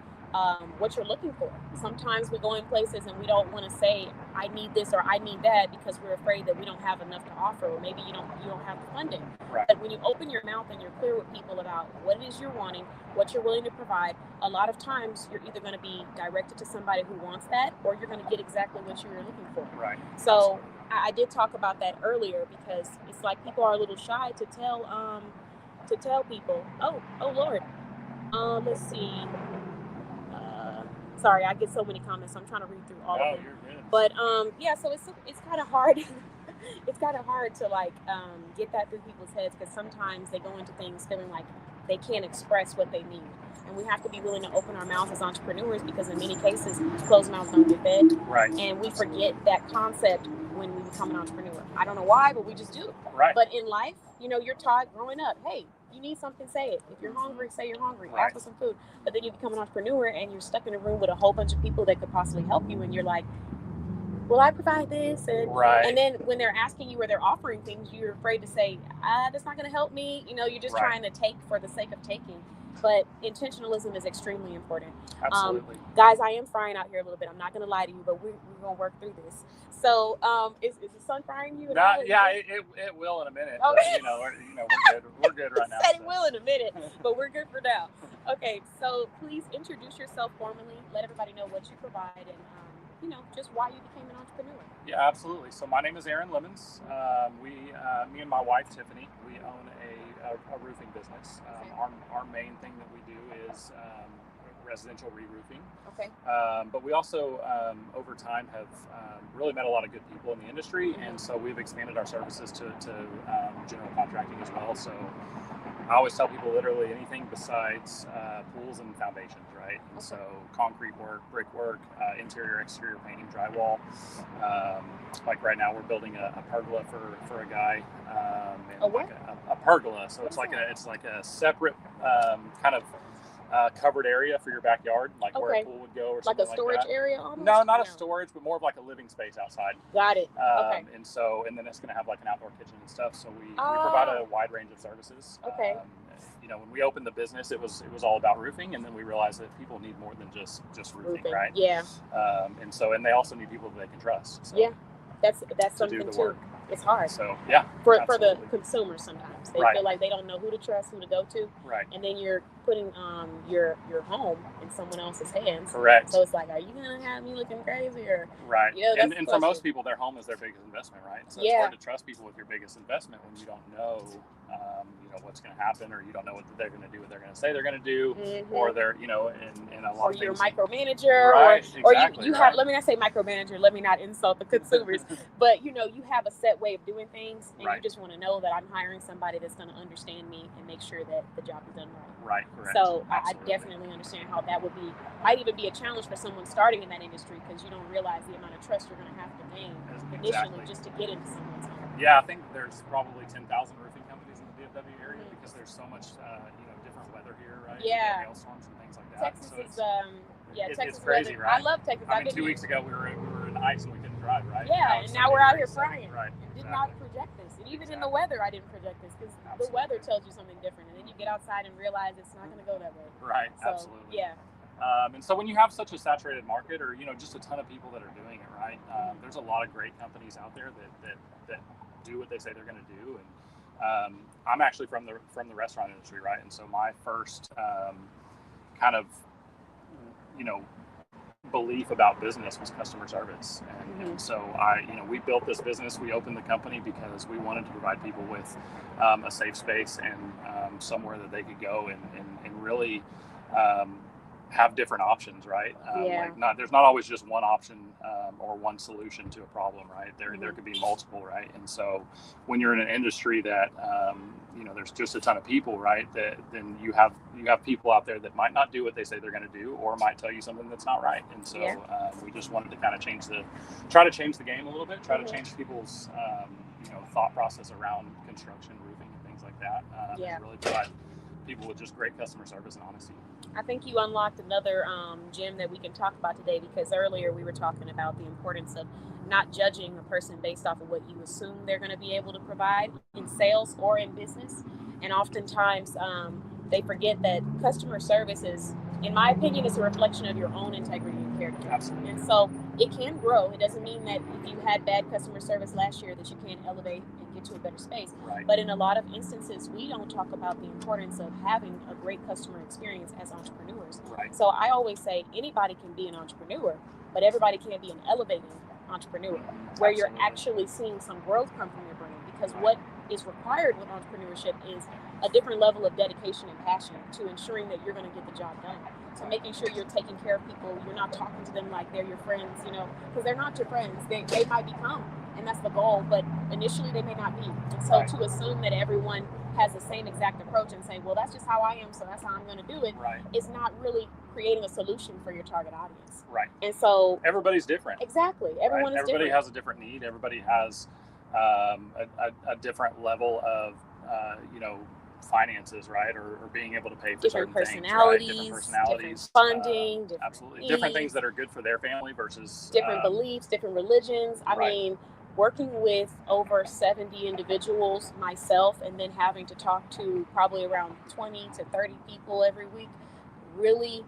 what you're looking for. Sometimes we go in places and we don't want to say, I need this or I need that, because we're afraid that we don't have enough to offer, or maybe you don't have the funding. Right. But when you open your mouth and you're clear with people about what it is you're wanting, what you're willing to provide, a lot of times you're either going to be directed to somebody who wants that, or you're going to get exactly what you were looking for. Right. So I did talk about that earlier, because it's like people are a little shy to tell people, oh Lord, let's see. Sorry, I get so many comments, so I'm trying to read through all of them. You're good. But so it's kind of hard. It's kind of hard to get that through people's heads, because sometimes they go into things feeling like they can't express what they need. And we have to be willing to open our mouths as entrepreneurs, because in many cases, closed mouths don't get fed. Right. And we forget that concept when we become an entrepreneur. I don't know why, but we just do. Right. But in life, you're taught growing up, hey, you need something, say it. If you're hungry, say you're hungry. Right. Ask for some food. But then you become an entrepreneur and you're stuck in a room with a whole bunch of people that could possibly help you, and you're like, well, I provide this, and Right. and then when they're asking you or they're offering things, you're afraid to say, that's not going to help me. You know, you're just Right. trying to take for the sake of taking. But intentionalism is extremely important. Absolutely. Guys, I am frying out here a little bit. I'm not going to lie to you, but we're going to work through this. So, is the sun frying you? It will in a minute. Okay. But, we're good. We're good right now. Said it will in a minute, but we're good for now. Okay, so please introduce yourself formally. Let everybody know what you provide and just why you became an entrepreneur. Yeah, absolutely. So my name is Aaron Lemons. Me and my wife Tiffany, we own a roofing business. Our main thing that we do is residential re-roofing. Okay. But we also, over time, have really met a lot of good people in the industry, and so we've expanded our services to general contracting as well. So I always tell people literally anything besides pools and foundations, right? And so concrete work, brick work, interior, exterior painting, drywall. Like right now, we're building a pergola for a guy. A pergola. So it's like a separate kind of covered area for your backyard, like where a pool would go, or something like a storage like that. area almost? No, not a storage, but more of like a living space outside. Got it. Okay. And then it's going to have like an outdoor kitchen and stuff. So we provide a wide range of services. Okay. When we opened the business, it was all about roofing, and then we realized that people need more than just roofing, right? Yeah. And they also need people that they can trust. So, yeah, that's to something do the too. work. It's hard. So yeah, for the consumer sometimes they Right. feel like they don't know who to trust, who to go to, right. and then you're putting your home in someone else's hands. Correct. So it's like, are you gonna have me looking crazy or right? that's and for most people, their home is their biggest investment, right? So it's hard to trust people with your biggest investment when you don't know, what's going to happen, or you don't know what they're going to do, what they're going to say they're going to do, or they're, in a lot or of you're a things. Micromanager, Right, or exactly, you have. Let me not say micromanager. Let me not insult the consumers, but you have a set way of doing things, and you just want to know that I'm hiring somebody that's going to understand me and make sure that the job is done right. Right, correct. So I definitely understand how that might even be a challenge for someone starting in that industry, because you don't realize the amount of trust you're going to have to gain initially just to get into someone's home. Yeah, I think there's probably 10,000 roofing companies in the DFW area because there's so much, different weather here, right? Yeah. Hailstorms and things like that. Texas so is, Texas it's crazy, weather. right? I love Texas. I mean, 2 weeks ago we were in ice and we couldn't drive, right? Yeah, and now we're out here frying. Right. And did not project this. And even in the weather, I didn't project this, because the weather tells you something different. And then you get outside and realize it's not going to go that way. Right, so, absolutely. Yeah. And so when you have such a saturated market, or just a ton of people that are doing it, right? There's a lot of great companies out there that do what they say they're going to do. And I'm actually from the restaurant industry, right? And so my first kind of belief about business was customer service, and so we built this business. We opened the company because we wanted to provide people with a safe space and somewhere that they could go and really have different options, right? There's not always just one option or one solution to a problem, right? There could be multiple, right? And so when you're in an industry that there's just a ton of people, right? Then you have people out there that might not do what they say they're going to do, or might tell you something that's not right. And so we just wanted to kind of try to change the game a little bit, try to change people's thought process around construction, roofing, and things like that. And really provide people with just great customer service and honesty. I think you unlocked another gem that we can talk about today, because earlier we were talking about the importance of not judging a person based off of what you assume they're going to be able to provide in sales or in business. And oftentimes they forget that customer service is, in my opinion, is a reflection of your own integrity and character. Absolutely. And so it can grow. It doesn't mean that if you had bad customer service last year that you can't elevate and get to a better space. Right. But in a lot of instances, we don't talk about the importance of having a great customer experience as entrepreneurs. Right. So I always say anybody can be an entrepreneur, but everybody can't be an elevating entrepreneur, where you're actually seeing some growth come from your brand. Because what is required with entrepreneurship is a different level of dedication and passion to ensuring that you're going to get the job done. So making sure you're taking care of people, you're not talking to them like they're your friends, because they're not your friends. They might become, and that's the goal, but initially they may not be. And so to assume that everyone has the same exact approach and say, well, that's just how I am, so that's how I'm going to do it, is not really creating a solution for your target audience. Right. And so everybody's different. Exactly. Everyone is Everybody different. has a different need. Everybody has a different level of finances, right, or being able to pay for Different certain things, right? Different personalities, personalities, different funding, different absolutely different things needs, that are good for their family versus different beliefs, different religions. I Right. mean, working with over 70 individuals myself, and then having to talk to probably around 20 to 30 people every week, really,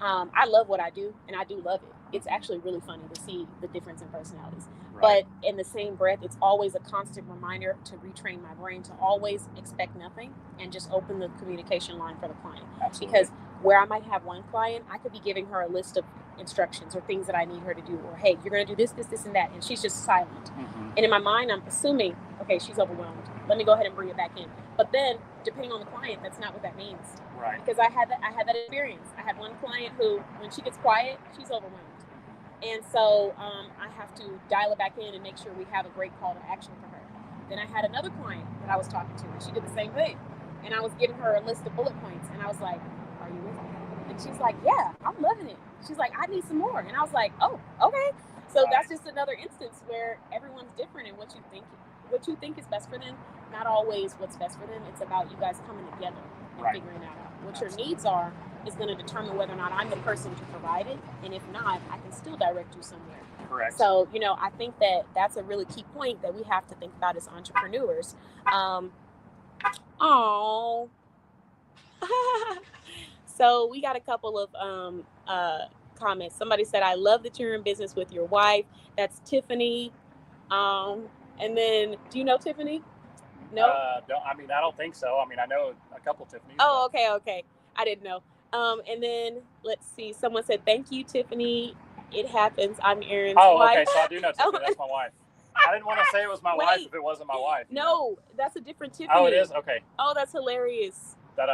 I love what I do, and I do love it. It's actually really funny to see the difference in personalities. Right. But in the same breath, it's always a constant reminder to retrain my brain to always expect nothing and just open the communication line for the client. Absolutely. Because where I might have one client, I could be giving her a list of instructions or things that I need her to do, or hey, you're going to do this, this, this, and that, and she's just silent. Mm-hmm. And in my mind, I'm assuming, okay, she's overwhelmed. Let me go ahead and bring it back in. But then, depending on the client, that's not what that means. Right. Because I had that experience. I had one client who, when she gets quiet, she's overwhelmed. And so I have to dial it back in and make sure we have a great call to action for her. Then I had another client that I was talking to, and she did the same thing. And I was giving her a list of bullet points, and I was like, are you with me? And she's like, yeah, I'm loving it. She's like, I need some more. And I was like, oh, okay. So Right. that's just another instance where everyone's different, and what you think is best for them, not always what's best for them. It's about you guys coming together and Right. figuring out what your needs are is going to determine whether or not I'm the person to provide it. And if not, I can still direct you somewhere. Correct. So, I think that that's a really key point that we have to think about as entrepreneurs. So we got a couple of comments. Somebody said, I love that you're in business with your wife. That's Tiffany. And then, do you know Tiffany? No? I don't think so. I mean, I know a couple Tiffany's. Oh, okay. I didn't know. And then let's see. Someone said, thank you, Tiffany. It happens. I'm Aaron's wife. Okay. So I do know Tiffany. That's my wife. I didn't want to say it was my wife if it wasn't my wife. No, that's a different Tiffany. Oh, it is? Okay. Oh, that's hilarious. That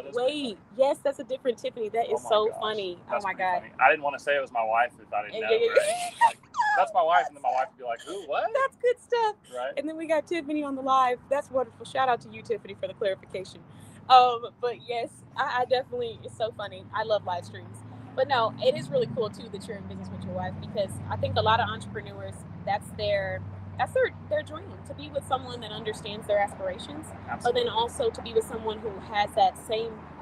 is. Wait, yes, that's a different Tiffany. That is so funny. That's oh my God. Funny. I didn't want to say it was my wife if I didn't know. Yeah. Right? Like, that's my wife, and then my wife would be like, "Who? What?" That's good stuff. Right. And then we got Tiffany on the live. That's wonderful. Shout out to you, Tiffany, for the clarification. But yes, I definitely, it's so funny. I love live streams. But no, it is really cool too that you're in business with your wife, because I think a lot of entrepreneurs, that's their dream, to be with someone that understands their aspirations. Absolutely. But then also to be with someone who has that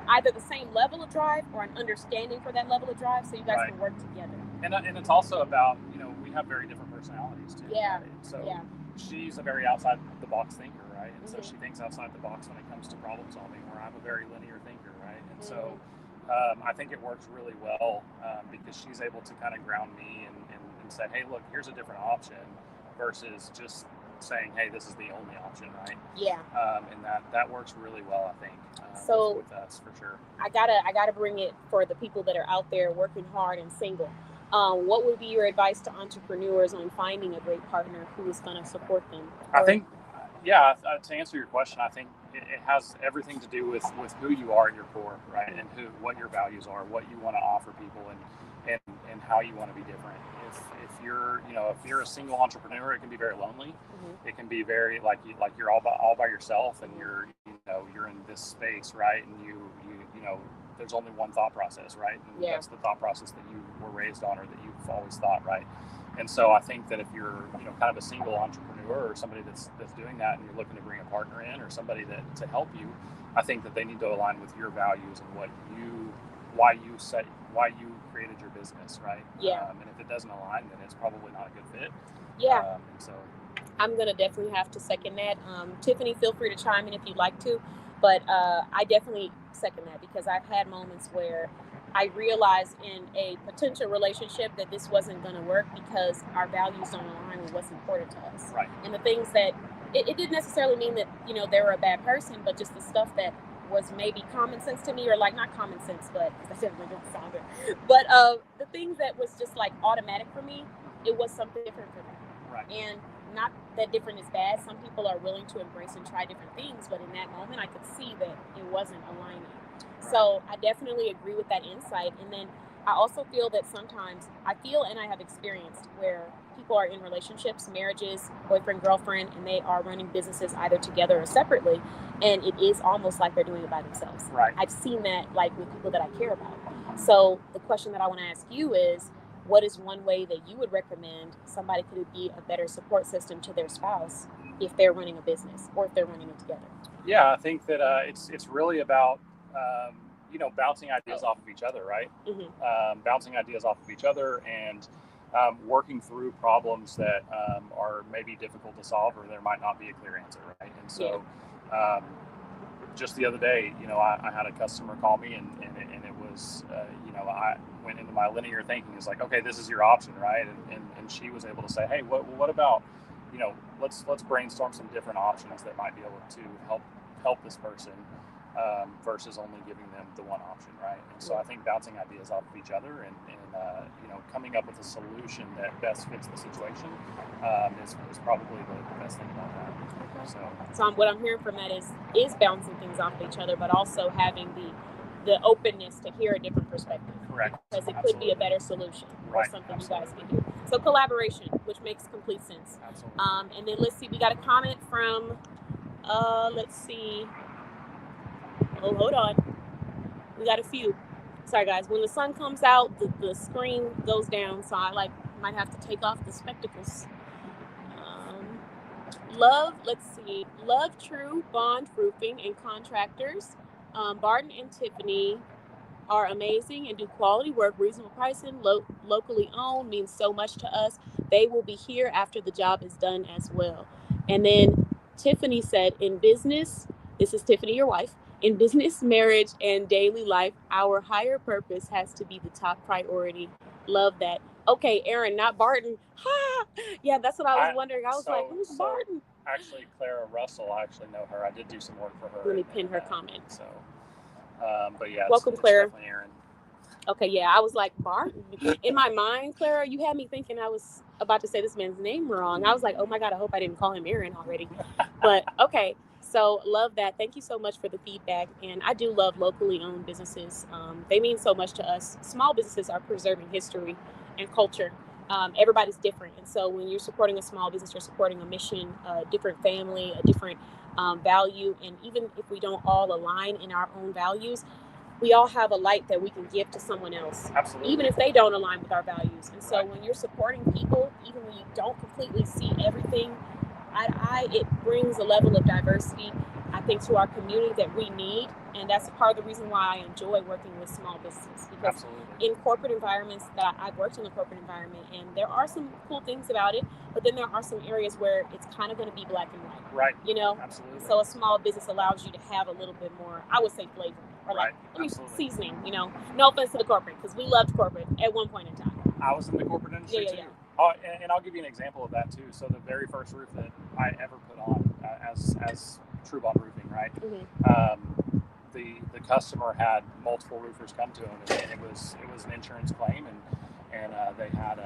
either the same level of drive or an understanding for that level of drive, so you guys Right. can work together. And it's also about, we have very different personalities too. Yeah. Right? So Yeah. she's a very outside the box thinker, right? And so Mhm. she thinks outside the box when it comes to problem solving, where I'm a very linear thinker, right? And so I think it works really well because she's able to kind of ground me and say, hey, look, here's a different option, versus just saying, hey, this is the only option, right? Yeah. And that works really well, I think, So with us, for sure. I gotta bring it for the people that are out there working hard and single. What would be your advice to entrepreneurs on finding a great partner who is going to support them? I think, to answer your question, I think it has everything to do with who you are at your core, right? And what your values are, what you want to offer people, and how you want to be different. If you're a single entrepreneur, it can be very lonely. Mm-hmm. It can be very like you're all by yourself, and you're in this space, right? And you there's only one thought process, right? And that's the thought process that you were raised on, or that you've always thought, right? And so I think that if you're kind of a single entrepreneur, or somebody that's doing that, and you're looking to bring a partner in, or somebody to help you, I think that they need to align with your values and why you created your business, right? Yeah. And if it doesn't align, then it's probably not a good fit. Yeah. And so I'm going to definitely have to second that. Tiffany, feel free to chime in if you'd like to. But I definitely second that, because I've had moments where I realized in a potential relationship that this wasn't going to work because our values don't align with what's important to us. Right. And the things that, it didn't necessarily mean that, they were a bad person, but just the stuff that was maybe common sense to me, or like not common sense, but that definitely didn't sound good. But the things that was just like automatic for me, it was something different for me. Right. And not that different is bad. Some people are willing to embrace and try different things, but in that moment I could see that it wasn't aligning. Right. So I definitely agree with that insight. And then I also feel that sometimes I have experienced where people are in relationships, marriages, boyfriend, girlfriend, and they are running businesses either together or separately, and it is almost like they're doing it by themselves. Right. I've seen that like with people that I care about. So the question that I want to ask you is, what is one way that you would recommend somebody could be a better support system to their spouse if they're running a business or if they're running it together? Yeah, I think that it's really about bouncing ideas off of each other, right? Bouncing ideas off of each other and working through problems that are maybe difficult to solve, or there might not be a clear answer, right? And so just the other day, I had a customer call me and it was, I went into my linear thinking. It's like, okay, this is your option, right? And she was able to say, hey, what about, let's brainstorm some different options that might be able to help this person versus only giving them the one option, right? And so I think bouncing ideas off of each other and coming up with a solution that best fits the situation is probably the best thing about that. So what I'm hearing from that is bouncing things off of each other, but also having the openness to hear a different perspective. Correct. Because it could be a better solution or something you guys can do. So collaboration, which makes complete sense. Absolutely. And then let's see, we got a comment from, let's see. Oh, hold on. We got a few. Sorry, guys. When the sun comes out, the screen goes down, so I might have to take off the spectacles. Love True Bond Roofing and Contractors. Barton and Tiffany are amazing and do quality work, reasonable pricing, locally owned, means so much to us. They will be here after the job is done as well. And then Tiffany said, in business, this is Tiffany, your wife, in business, marriage, and daily life, our higher purpose has to be the top priority. Love that. Okay, Aaron, not Barton. Yeah, that's what I was wondering. I was like, who's Barton? Actually, Clara Russell, I actually know her. I did do some work for her. Let me pin her comment. So, but yeah, welcome, Clara. It's definitely Aaron. Okay, yeah, I was like, Barton. In my mind, Clara, you had me thinking I was about to say this man's name wrong. I was like, oh my God, I hope I didn't call him Aaron already. But okay, so love that. Thank you so much for the feedback. And I do love locally owned businesses. They mean so much to us. Small businesses are preserving history and culture. Everybody's different. And so when you're supporting a small business, you're supporting a mission, a different family, a different value. And even if we don't all align in our own values, we all have a light that we can give to someone else. Absolutely. Even if they don't align with our values. And so when you're supporting people, even when you don't completely see everything, it brings a level of diversity, I think, to our community that we need. And that's part of the reason why I enjoy working with small businesses. Because in corporate environments, I've worked in a corporate environment, and there are some cool things about it, but then there are some areas where it's kind of going to be black and white. Right. Absolutely. So a small business allows you to have a little bit more, I would say, flavor. Or seasoning, No offense to the corporate, because we loved corporate at one point in time. I was in the corporate industry too. Oh, and I'll give you an example of that too. So the very first roof that I ever put on as True Bond Roofing, right? Mm-hmm. The customer had multiple roofers come to him, and it was an insurance claim, and they had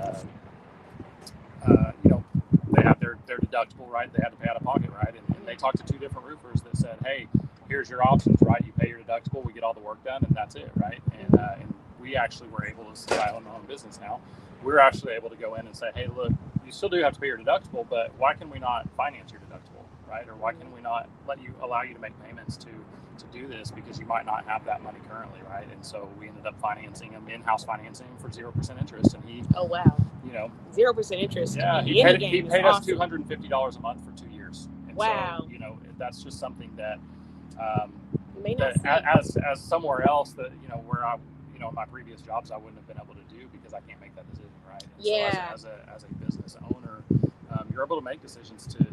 they had their deductible, right? They had to pay out of pocket, right? And they talked to two different roofers that said, hey, here's your options, right? You pay your deductible, we get all the work done, and that's it, right? And we actually were able to, since I own my own business now, we're actually able to go in and say, hey, look, you still do have to pay your deductible, but why can we not finance your deductible, right? Or why can we not allow you to make payments to do this, because you might not have that money currently, right? And so we ended up financing him, in-house financing for 0% interest, and he, oh wow, 0% interest. Yeah, he paid us $250 a month for 2 years. And wow. So, that's just something that may not as somewhere else that where I in my previous jobs I wouldn't have been able to do, because I can't make that decision, right? And yeah. So as a business owner, you're able to make decisions to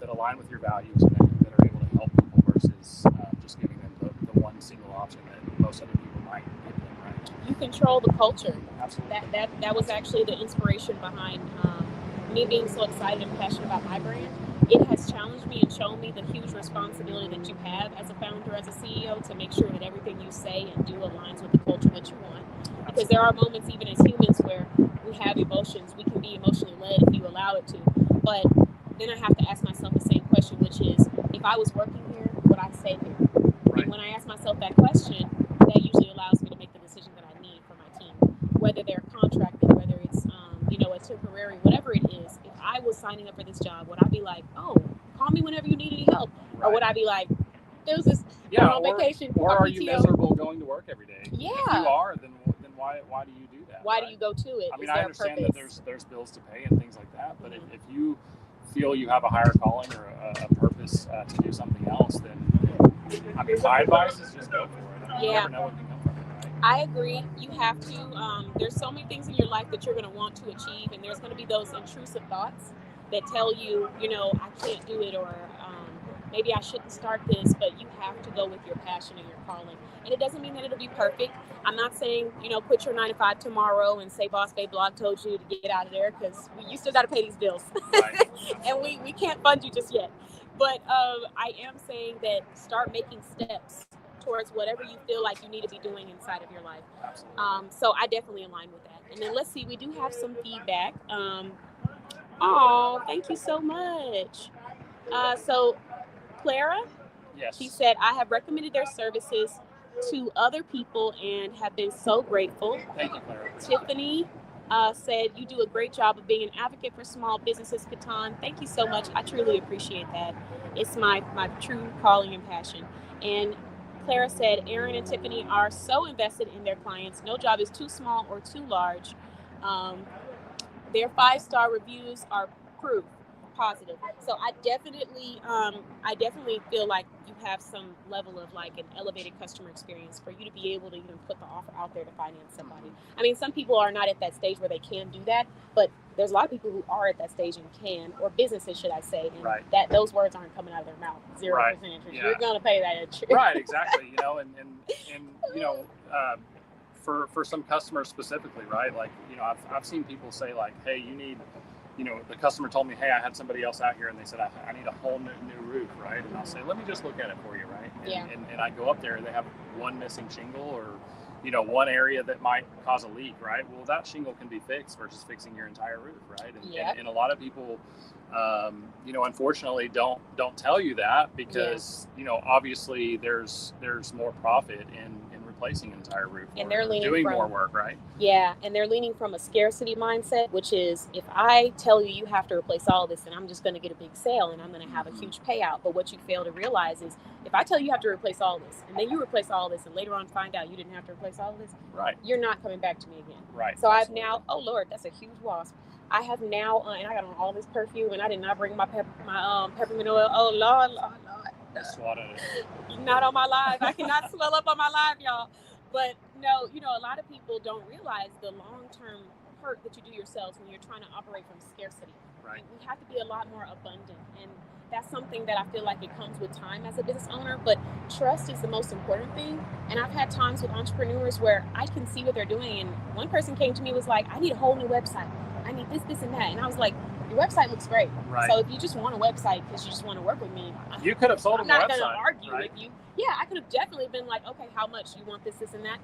that align with your values and that are able to help people versus just giving them the one single option that most other people might give them, right? You control the culture. Absolutely. That was actually the inspiration behind me being so excited and passionate about my brand. It has challenged me and shown me the huge responsibility that you have as a founder, as a CEO, to make sure that everything you say and do aligns with the culture that you want. Because there are moments, even as humans, where we have emotions. We can be emotionally led if you allow it to. But then I have to ask myself the same question, which is, if I was working here, would I stay here? Right. And when I ask myself that question, that usually allows me to make the decision that I need for my team. Whether they're contracted, whether it's a temporary, whatever it is. If I was signing up for this job, would I be like, oh, call me whenever you need any help? Right. Or would I be like, there's this on vacation. Or are you miserable going to work every day? Yeah. If you are, then why do you do that? Why do right? you go to it? I mean, Is I there a understand purpose? that there's bills to pay and things like that, but Mhm. if you feel you have a higher calling or a purpose to do something else, then I mean, my advice is just go for it. I mean, you Yeah. never know what can come from it, right? I agree. You have to. There's so many things in your life that you're going to want to achieve, and there's going to be those intrusive thoughts that tell you, I can't do it, or maybe I shouldn't start this. But you have to go with your passion and your calling, and it doesn't mean that it'll be perfect. I'm not saying quit your 9 to 5 tomorrow and say Boss Babe Blog told you to get out of there, because you still got to pay these bills, Right. and we can't fund you just yet. But I am saying that start making steps towards whatever you feel like you need to be doing inside of your life. Absolutely. So I definitely align with that. And then let's see, we do have some feedback. Oh, thank you so much. So Clara, Yes. she said, I have recommended their services to other people and have been so grateful. Thank you, Clara. Tiffany said, you do a great job of being an advocate for small businesses, Catan. Thank you so much. I truly appreciate that. It's my true calling and passion. And Clara said, Aaron and Tiffany are so invested in their clients. No job is too small or too large. Their 5-star reviews are proof positive. So I definitely feel like you have some level of like an elevated customer experience for you to be able to even put the offer out there to finance somebody. I mean, some people are not at that stage where they can do that, but there's a lot of people who are at that stage and can, or businesses, should I say, and Right. that those words aren't coming out of their mouth. 0% Right. interest. Yeah. You're gonna pay that interest. Right, exactly. For some customers specifically, right? Like, I've seen people say like, hey, you need, the customer told me, hey, I had somebody else out here and they said, I need a whole new roof, right? And I'll say, let me just look at it for you, right? And I go up there and they have one missing shingle, or, one area that might cause a leak, right? Well, that shingle can be fixed versus fixing your entire roof, right? And a lot of people, unfortunately don't tell you that because, obviously there's more profit in replacing an entire roof, and they're leaning doing from more work, right? Yeah, and they're leaning from a scarcity mindset, which is, if I tell you you have to replace all this, then I'm just going to get a big sale and I'm going to have a huge payout. But what you fail to realize is, if I tell you you have to replace all this, and then you replace all this, and later on find out you didn't have to replace all this, right, you're not coming back to me again. Right. So I've now, oh Lord, that's a huge wasp. I have now, and I got on all this perfume, and I did not bring my peppermint oil. Oh Lord. Swat at it. Not on my live. I cannot swell up on my live, y'all. But no, a lot of people don't realize the long-term hurt that you do yourselves when you're trying to operate from scarcity. Right. We have to be a lot more abundant, and that's something that I feel like it comes with time as a business owner. But trust is the most important thing. And I've had times with entrepreneurs where I can see what they're doing, and one person came to me and was like, I need a whole new website. I need this, and that. And I was like, your website looks great. Right. So if you just want a website because you just want to work with me, you could have sold I'm them not a website. going to argue right? with you. Yeah, I could have definitely been like, okay, how much? You want this, and that?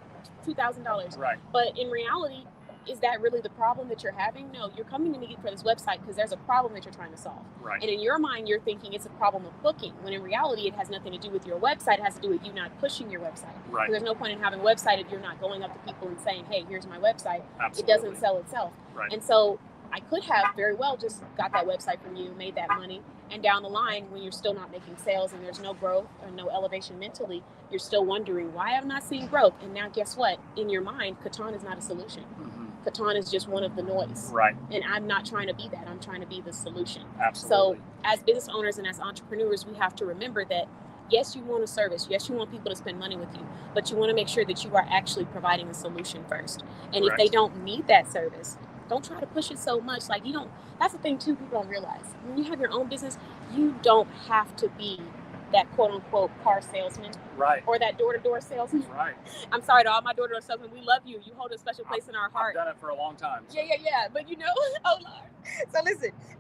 $2,000. Right. But in reality, is that really the problem that you're having? No, you're coming to me for this website because there's a problem that you're trying to solve. Right. And in your mind, you're thinking it's a problem of booking, when in reality, it has nothing to do with your website. It has to do with you not pushing your website. Right. There's no point in having a website if you're not going up to people and saying, hey, here's my website. Absolutely. It doesn't sell itself. Right. And so I could have very well just got that website from you, made that money, and down the line, when you're still not making sales and there's no growth or no elevation mentally, you're still wondering, why am I not seeing growth? And now guess what? In your mind, Catan is not a solution. Mm-hmm. Catan is just one of the noise. Right. And I'm not trying to be that. I'm trying to be the solution. Absolutely. So as business owners and as entrepreneurs, we have to remember that, yes, you want a service. Yes, you want people to spend money with you, but you want to make sure that you are actually providing a solution first. And Correct. if they don't need that service, don't try to push it so much. Like, you don't, that's the thing too, people don't realize. When you have your own business, you don't have to be that quote unquote car salesman. Right. Or that door-to-door salesman. Right. I'm sorry to all my door-to-door salesmen. We love you. You hold a special place in our heart. I've done it for a long time. So. Yeah. But oh Lord. So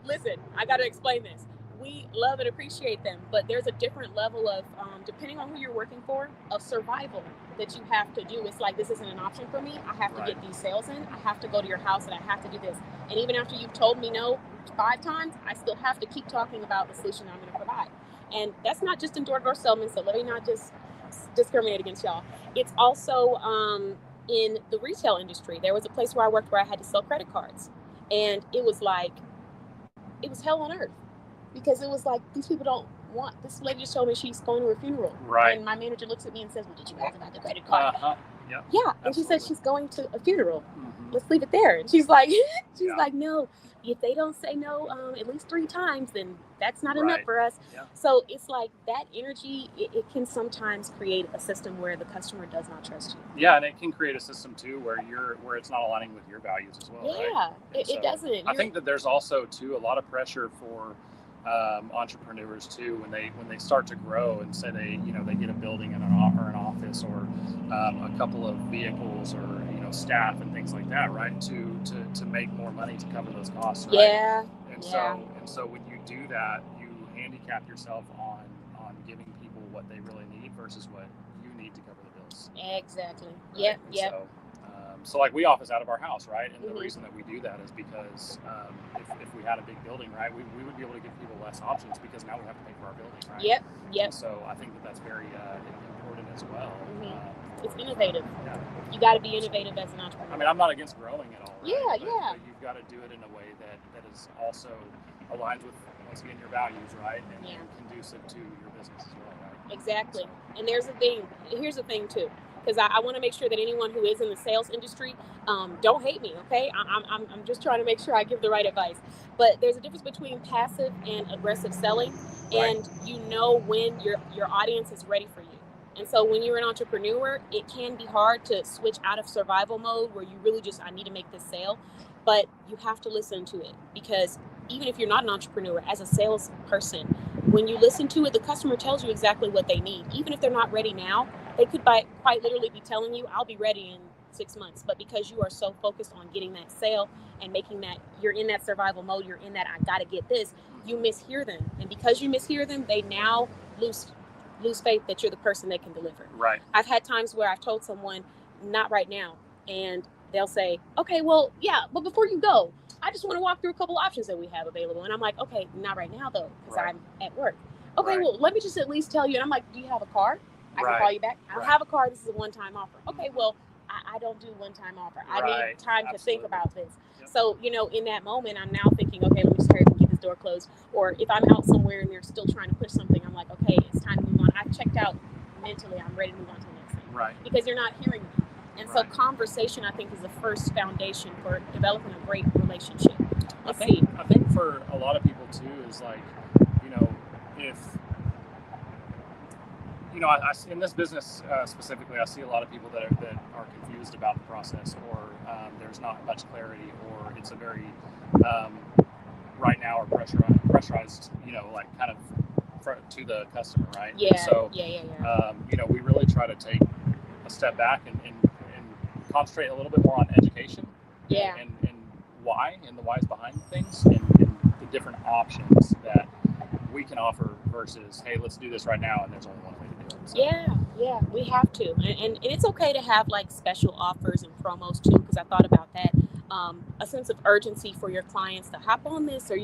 listen, I got to explain this. We love and appreciate them, but there's a different level of, depending on who you're working for, of survival that you have to do. It's like, this isn't an option for me. I have to get these sales in. I have to go to your house and I have to do this. And even after you've told me no 5 times, I still have to keep talking about the solution I'm going to provide. And that's not just in door-to-door salesmen, so let me not just discriminate against y'all. It's also in the retail industry. There was a place where I worked where I had to sell credit cards. And it was hell on earth. Because it was like, these people don't want, this lady just told me she's going to a funeral. Right. And my manager looks at me and says, well, did you ask about the credit card? Uh-huh. Yep. Yeah. And Absolutely. she said she's going to a funeral. Mm-hmm. let's leave it there. And she's like, Yeah. like, no, if they don't say no at least 3 times, then that's not enough Right. for us. Yeah. So it's like that energy, it can sometimes create a system where the customer does not trust you. Yeah, and it can create a system too where it's not aligning with your values as well. Yeah, right? it doesn't. I think that there's also too a lot of pressure for entrepreneurs too when they start to grow and say they get a building and or an office or a couple of vehicles or staff and things like that, right? To make more money to cover those costs, right? Yeah. And yeah. so when you do that, you handicap yourself on giving people what they really need versus what you need to cover the bills. Exactly. Right? Yep. So like we office out of our house, right? And Mhm. the reason that we do that is because if we had a big building, right, we would be able to give people less options because now we have to pay for our building, right? Yep. And so I think that that's very important as well. Mhm. It's innovative. Yeah. You got to be innovative as an entrepreneur. I mean, I'm not against growing at all. Right? Yeah. But you've got to do it in a way that is also aligned with, once again, your values, right? And conducive to your business as well, right? Exactly. And here's the thing too, because I want to make sure that anyone who is in the sales industry, don't hate me, okay? I'm just trying to make sure I give the right advice. But there's a difference between passive and aggressive selling, Right. and when your audience is ready for you. And so when you're an entrepreneur, it can be hard to switch out of survival mode where you really I need to make this sale, but you have to listen to it, because even if you're not an entrepreneur, as a salesperson, when you listen to it, the customer tells you exactly what they need. Even if they're not ready now, they could quite literally be telling you, I'll be ready in 6 months. But because you are so focused on getting that sale and making that, you're in that survival mode, you're in that, I got to get this, you mishear them. And because you mishear them, they now lose faith that you're the person that can deliver. Right. I've had times where I've told someone, not right now. And they'll say, okay, well, yeah, but before you go, I just want to walk through a couple options that we have available. And I'm like, okay, not right now though, because Right. I'm at work. Okay, Right. well, let me just at least tell you. And I'm like, do you have a card? I Right. can call you back. I don't Right. have a card. This is a one-time offer. Okay, well, I don't do one-time offer. I Right. need time to think Absolutely. about this. Yep. So, in that moment, I'm now thinking, okay, let me just hurry up and get this door closed. Or if I'm out somewhere and they're still trying to push something, I'm like, okay, it's time to move on. I've checked out mentally. I'm ready to move on to the next thing. Right. Because you're not hearing me. And so Right. conversation, I think, is the first foundation for developing a great relationship. I think for a lot of people too is like, if I see in this business specifically, I see a lot of people that are confused about the process, or there's not much clarity, or it's a very right now or pressurized, like kind of to the customer, right? Yeah. And so, Yeah. we really try to take a step back and concentrate a little bit more on education. Yeah. And why, and the whys behind things, and the different options that we can offer versus, hey, let's do this right now, and there's only one way to do it. So. Yeah, we have to. And it's okay to have like special offers and promos too, because I thought about that. A sense of urgency for your clients to hop on this, or,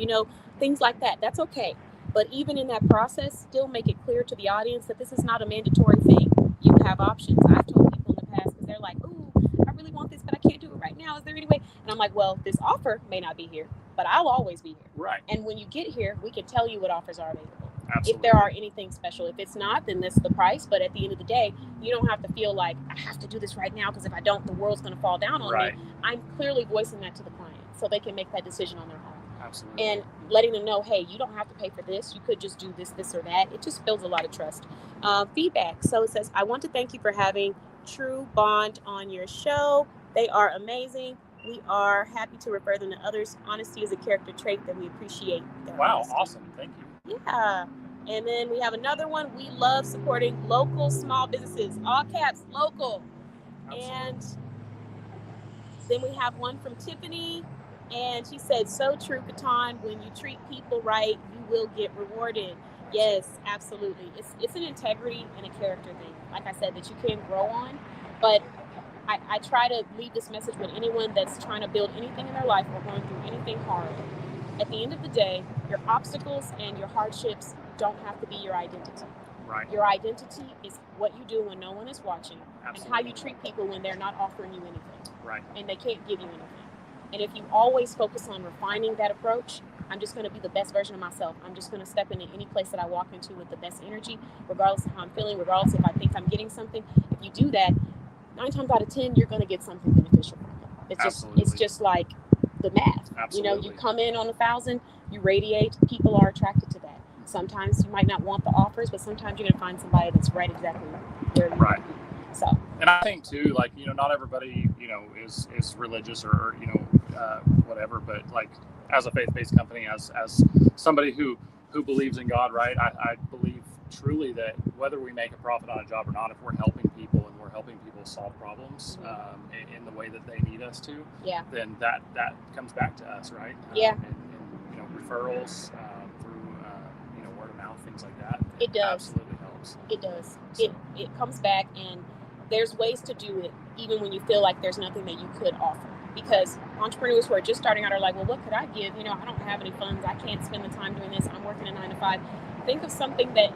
things like that. That's okay. But even in that process, still make it clear to the audience that this is not a mandatory thing. You have options. I've told people in the past, because they're like, ooh, I really want this, but I can't do it right now. Is there any way? And I'm like, well, this offer may not be here, but I'll always be here. Right. And when you get here, we can tell you what offers are available. Absolutely. If there are anything special. If it's not, then that's the price. But at the end of the day, you don't have to feel like I have to do this right now, because if I don't, the world's going to fall down on Right. me. I'm clearly voicing that to the client so they can make that decision on their own. Absolutely. And letting them know, hey, you don't have to pay for this. You could just do this, or that. It just builds a lot of trust. Feedback. So it says, I want to thank you for having True Bond on your show. They are amazing. We are happy to refer them to others. Honesty is a character trait that we appreciate. Wow, awesome. Thank you. Yeah. And then we have another one. We love supporting local small businesses. All caps, local. Absolutely. And then we have one from Tiffany. And she said, so true, Katan. When you treat people right, you will get rewarded. Yes, absolutely. It's an integrity and a character thing, like I said, that you can grow on. But I try to leave this message with anyone that's trying to build anything in their life or going through anything hard. At the end of the day, your obstacles and your hardships don't have to be your identity. Right. Your identity is what you do when no one is watching. Absolutely. And how you treat people when they're not offering you anything. Right. And they can't give you anything. And if you always focus on refining that approach, I'm just going to be the best version of myself. I'm just going to step into any place that I walk into with the best energy, regardless of how I'm feeling, regardless if I think I'm getting something. If you do that, 9 times out of 10, you're going to get something beneficial from it. Absolutely. just like the math. Absolutely. You come in on 1,000, you radiate, people are attracted to that. Sometimes you might not want the offers, but sometimes you're going to find somebody that's right exactly where you want to be. So, and I think too, like, not everybody, is religious or, whatever, but like as a faith-based company, as somebody who believes in God, right? I believe truly that whether we make a profit on a job or not, if we're helping people and we're helping people solve problems in the way that they need us to, then that comes back to us, right? And referrals through word of mouth, things like that. It does. Absolutely helps. It does. So. It comes back, and there's ways to do it even when you feel like there's nothing that you could offer. Because entrepreneurs who are just starting out are like, well, what could I give? I don't have any funds. I can't spend the time doing this. I'm working a 9 to 5. Think of something that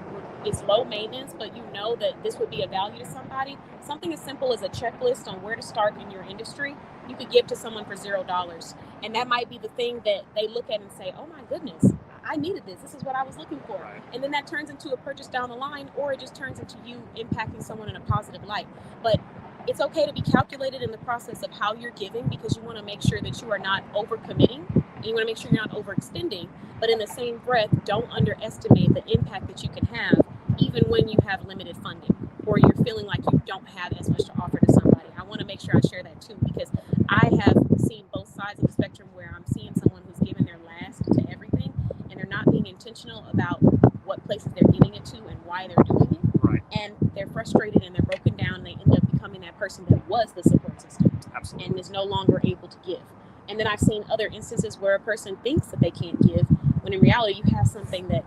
is low maintenance, but that this would be of value to somebody. Something as simple as a checklist on where to start in your industry, you could give to someone for $0. And that might be the thing that they look at and say, oh my goodness, I needed this. This is what I was looking for. Right. And then that turns into a purchase down the line, or it just turns into you impacting someone in a positive light. But it's okay to be calculated in the process of how you're giving, because you want to make sure that you are not overcommitting, and you want to make sure you're not overextending. But in the same breath, don't underestimate the impact that you can have, even when you have limited funding or you're feeling like you don't have as much to offer to somebody. I want to make sure I share that too, because I have seen both sides of the spectrum where I'm seeing someone who's given their last to everything, and they're not being intentional about what places they're giving it to and why they're doing it. Right. And they're frustrated and they're broken down, and they end up becoming that person that was the support system. Absolutely. And is no longer able to give. And then I've seen other instances where a person thinks that they can't give, when in reality you have something that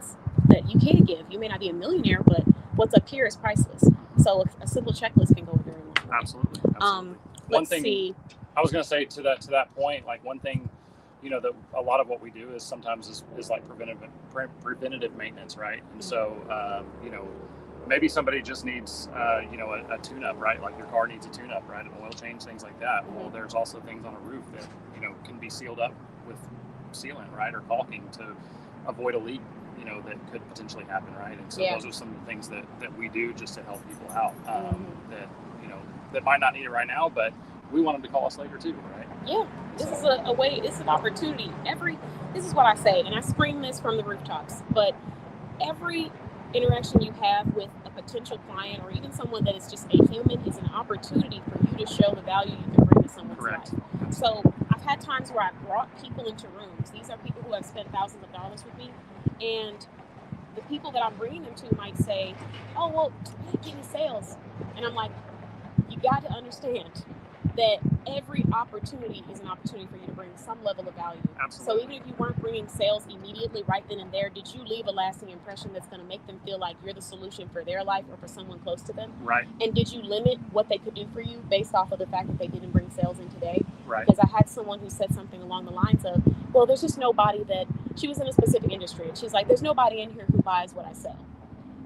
you can give. You may not be a millionaire, but what's up here is priceless. So a simple checklist can go a very long way. Absolutely. Let's see. I was going to say to that point, like one thing, that a lot of what we do is sometimes is like preventative maintenance, right? And so, maybe somebody just needs, a tune-up, right? Like your car needs a tune-up, right? An oil change, things like that. Well, there's also things on a roof that, can be sealed up with sealant, right? Or caulking to avoid a leak, that could potentially happen, right? And so those are some of the things that we do just to help people out that might not need it right now, but we want them to call us later too, right? Yeah, this is a way, it's an opportunity. This is what I say, and I scream this from the rooftops, but every interaction you have with a potential client or even someone that is just a human is an opportunity for you to show the value you can bring to someone's Correct. life. So I've had times where I've brought people into rooms. These are people who have spent thousands of dollars with me, and the people that I'm bringing them to might say, oh, well, give me sales. And I'm like, you got to understand that every opportunity is an opportunity for you to bring some level of value. Absolutely. So even if you weren't bringing sales immediately right then and there, did you leave a lasting impression that's going to make them feel like you're the solution for their life or for someone close to them? Right. And did you limit what they could do for you based off of the fact that they didn't bring sales in today? Right. Because I had someone who said something along the lines of, well, there's just nobody that, she was in a specific industry, and she's like, there's nobody in here who buys what I sell.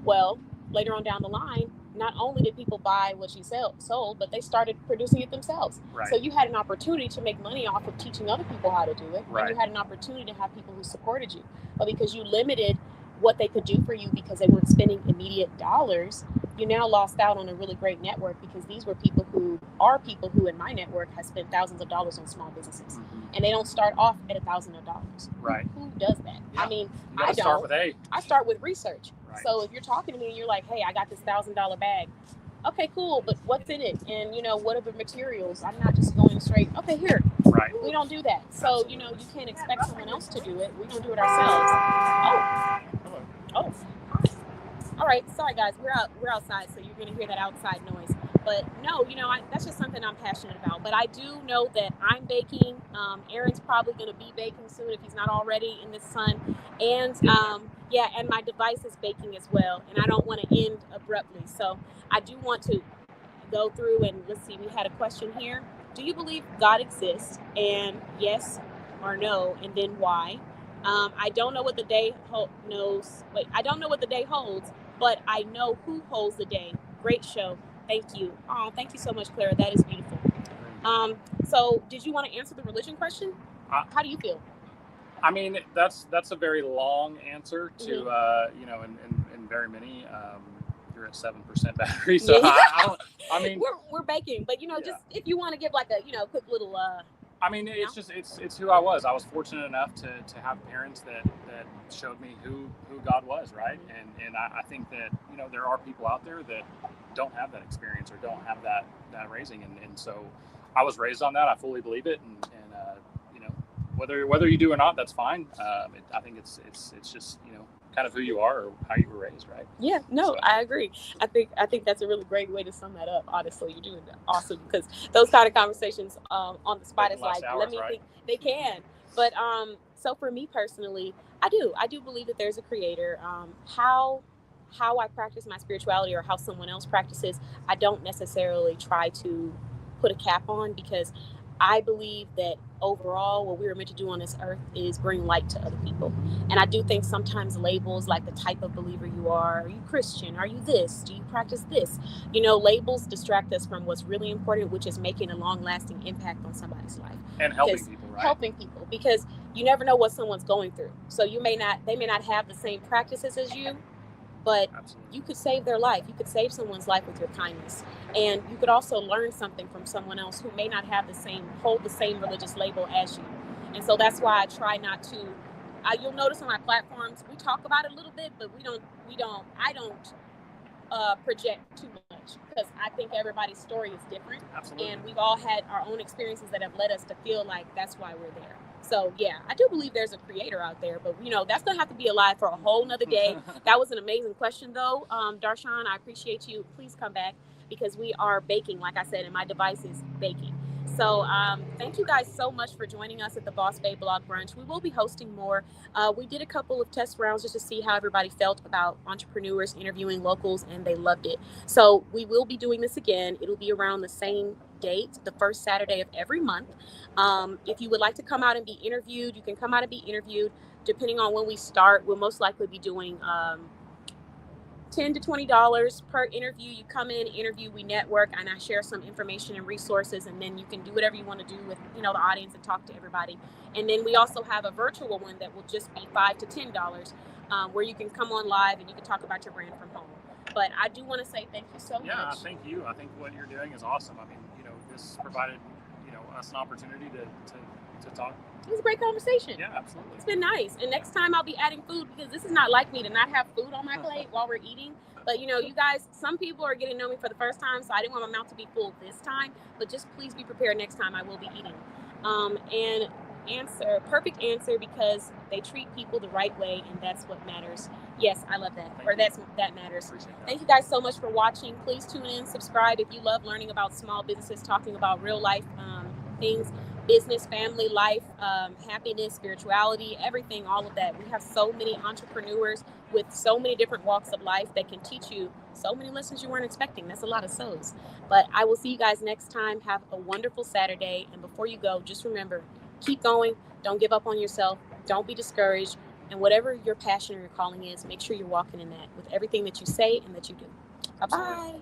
Well, later on down the line, not only did people buy what she sold, but they started producing it themselves. Right. So you had an opportunity to make money off of teaching other people how to do it. Right. And you had an opportunity to have people who supported you. But because you limited what they could do for you because they weren't spending immediate dollars, you now lost out on a really great network, because these were people who in my network has spent thousands of dollars on small businesses. Mm-hmm. And they don't start off at $1,000. Right. Who does that? Yeah. I mean, I don't. Start with A. I start with research. Right. So if you're talking to me and you're like, hey, I got this $1,000 bag. Okay, cool. But what's in it? And, what are the materials? I'm not just going straight, okay, here. Right. We don't do that. So, you can't expect someone else to do it. We don't do it ourselves. Oh. All right. Sorry, guys. We're outside, so you're going to hear that outside noise. But no, that's just something I'm passionate about. But I do know that I'm baking. Aaron's probably going to be baking soon if he's not already in the sun. And and my device is baking as well. And I don't want to end abruptly. So I do want to go through and let's see. We had a question here. Do you believe God exists? And yes or no, and then why? I don't know what the day I don't know what the day holds, but I know who holds the day. Great show. Thank you. Oh, thank you so much, Clara. That is beautiful. So did you want to answer the religion question? How do you feel? I mean, that's a very long answer to, in very many you're at 7% battery. So Yeah. I mean, we're baking, but Yeah. just if you want to give like a quick little I mean, it's just it's who I was. I was fortunate enough to have parents that showed me who God was, right? And I think that there are people out there that don't have that experience or don't have that raising, and so I was raised on that. I fully believe it, and whether you do or not, that's fine. I think it's just kind of who you are or how you were raised, right? Yeah, no, So. I agree. I think that's a really great way to sum that up. Honestly, you're doing awesome, because those kind of conversations on the spot is like, let me think. They can, but so for me personally, I do believe that there's a creator. How I practice my spirituality or how someone else practices, I don't necessarily try to put a cap on, because I believe that overall what we were meant to do on this earth is bring light to other people. And I do think sometimes labels, like the type of believer you are you Christian, are you this, do you practice this, labels distract us from what's really important, which is making a long-lasting impact on somebody's life And helping people, right? Helping people, because you never know what someone's going through. So they may not have the same practices as you, but Absolutely. you could save their life. You could save someone's life with your kindness. And you could also learn something from someone else who may not hold the same religious label as you. And so that's why I try not to, you'll notice on my platforms, we talk about it a little bit, but I don't project too much, because I think everybody's story is different. Absolutely. And we've all had our own experiences that have led us to feel like that's why we're there. So yeah, I do believe there's a creator out there, but that's gonna have to be alive for a whole nother day. That was an amazing question though. Darshan, I appreciate you. Please come back, because we are baking, like I said, and my device is baking. So thank you guys so much for joining us at the Boss Babe Blog Brunch. We will be hosting more. We did a couple of test rounds just to see how everybody felt about entrepreneurs interviewing locals, and they loved it. So we will be doing this again. It'll be around the same date, the first Saturday of every month. If you would like to come out and be interviewed, you can come out and be interviewed. Depending on when we start, we'll most likely be doing $10 to $20 per interview. You come in, interview, we network, and I share some information and resources, and then you can do whatever you want to do with the audience and talk to everybody. And then we also have a virtual one that will just be $5 to $10, where you can come on live and you can talk about your brand from home. But I do want to say thank you so much. Yeah, thank you. I think what you're doing is awesome. I mean, this provided us an opportunity to talk. It was a great conversation. Yeah, absolutely. It's been nice. And next time I'll be adding food, because this is not like me to not have food on my plate while we're eating. But you guys, some people are getting to know me for the first time, so I didn't want my mouth to be full this time. But just please be prepared next time. I will be eating. And perfect answer, because they treat people the right way, and that's what matters. Yes, I love that. That matters. Appreciate that. Thank you guys so much for watching. Please tune in, subscribe if you love learning about small businesses, talking about real life things. Business, family life, happiness, spirituality, everything, all of that. We have so many entrepreneurs with so many different walks of life that can teach you so many lessons you weren't expecting. That's a lot of so's. But I will see you guys next time. Have a wonderful Saturday. And before you go, just remember, keep going. Don't give up on yourself. Don't be discouraged. And whatever your passion or your calling is, make sure you're walking in that with everything that you say and that you do. Bye-bye.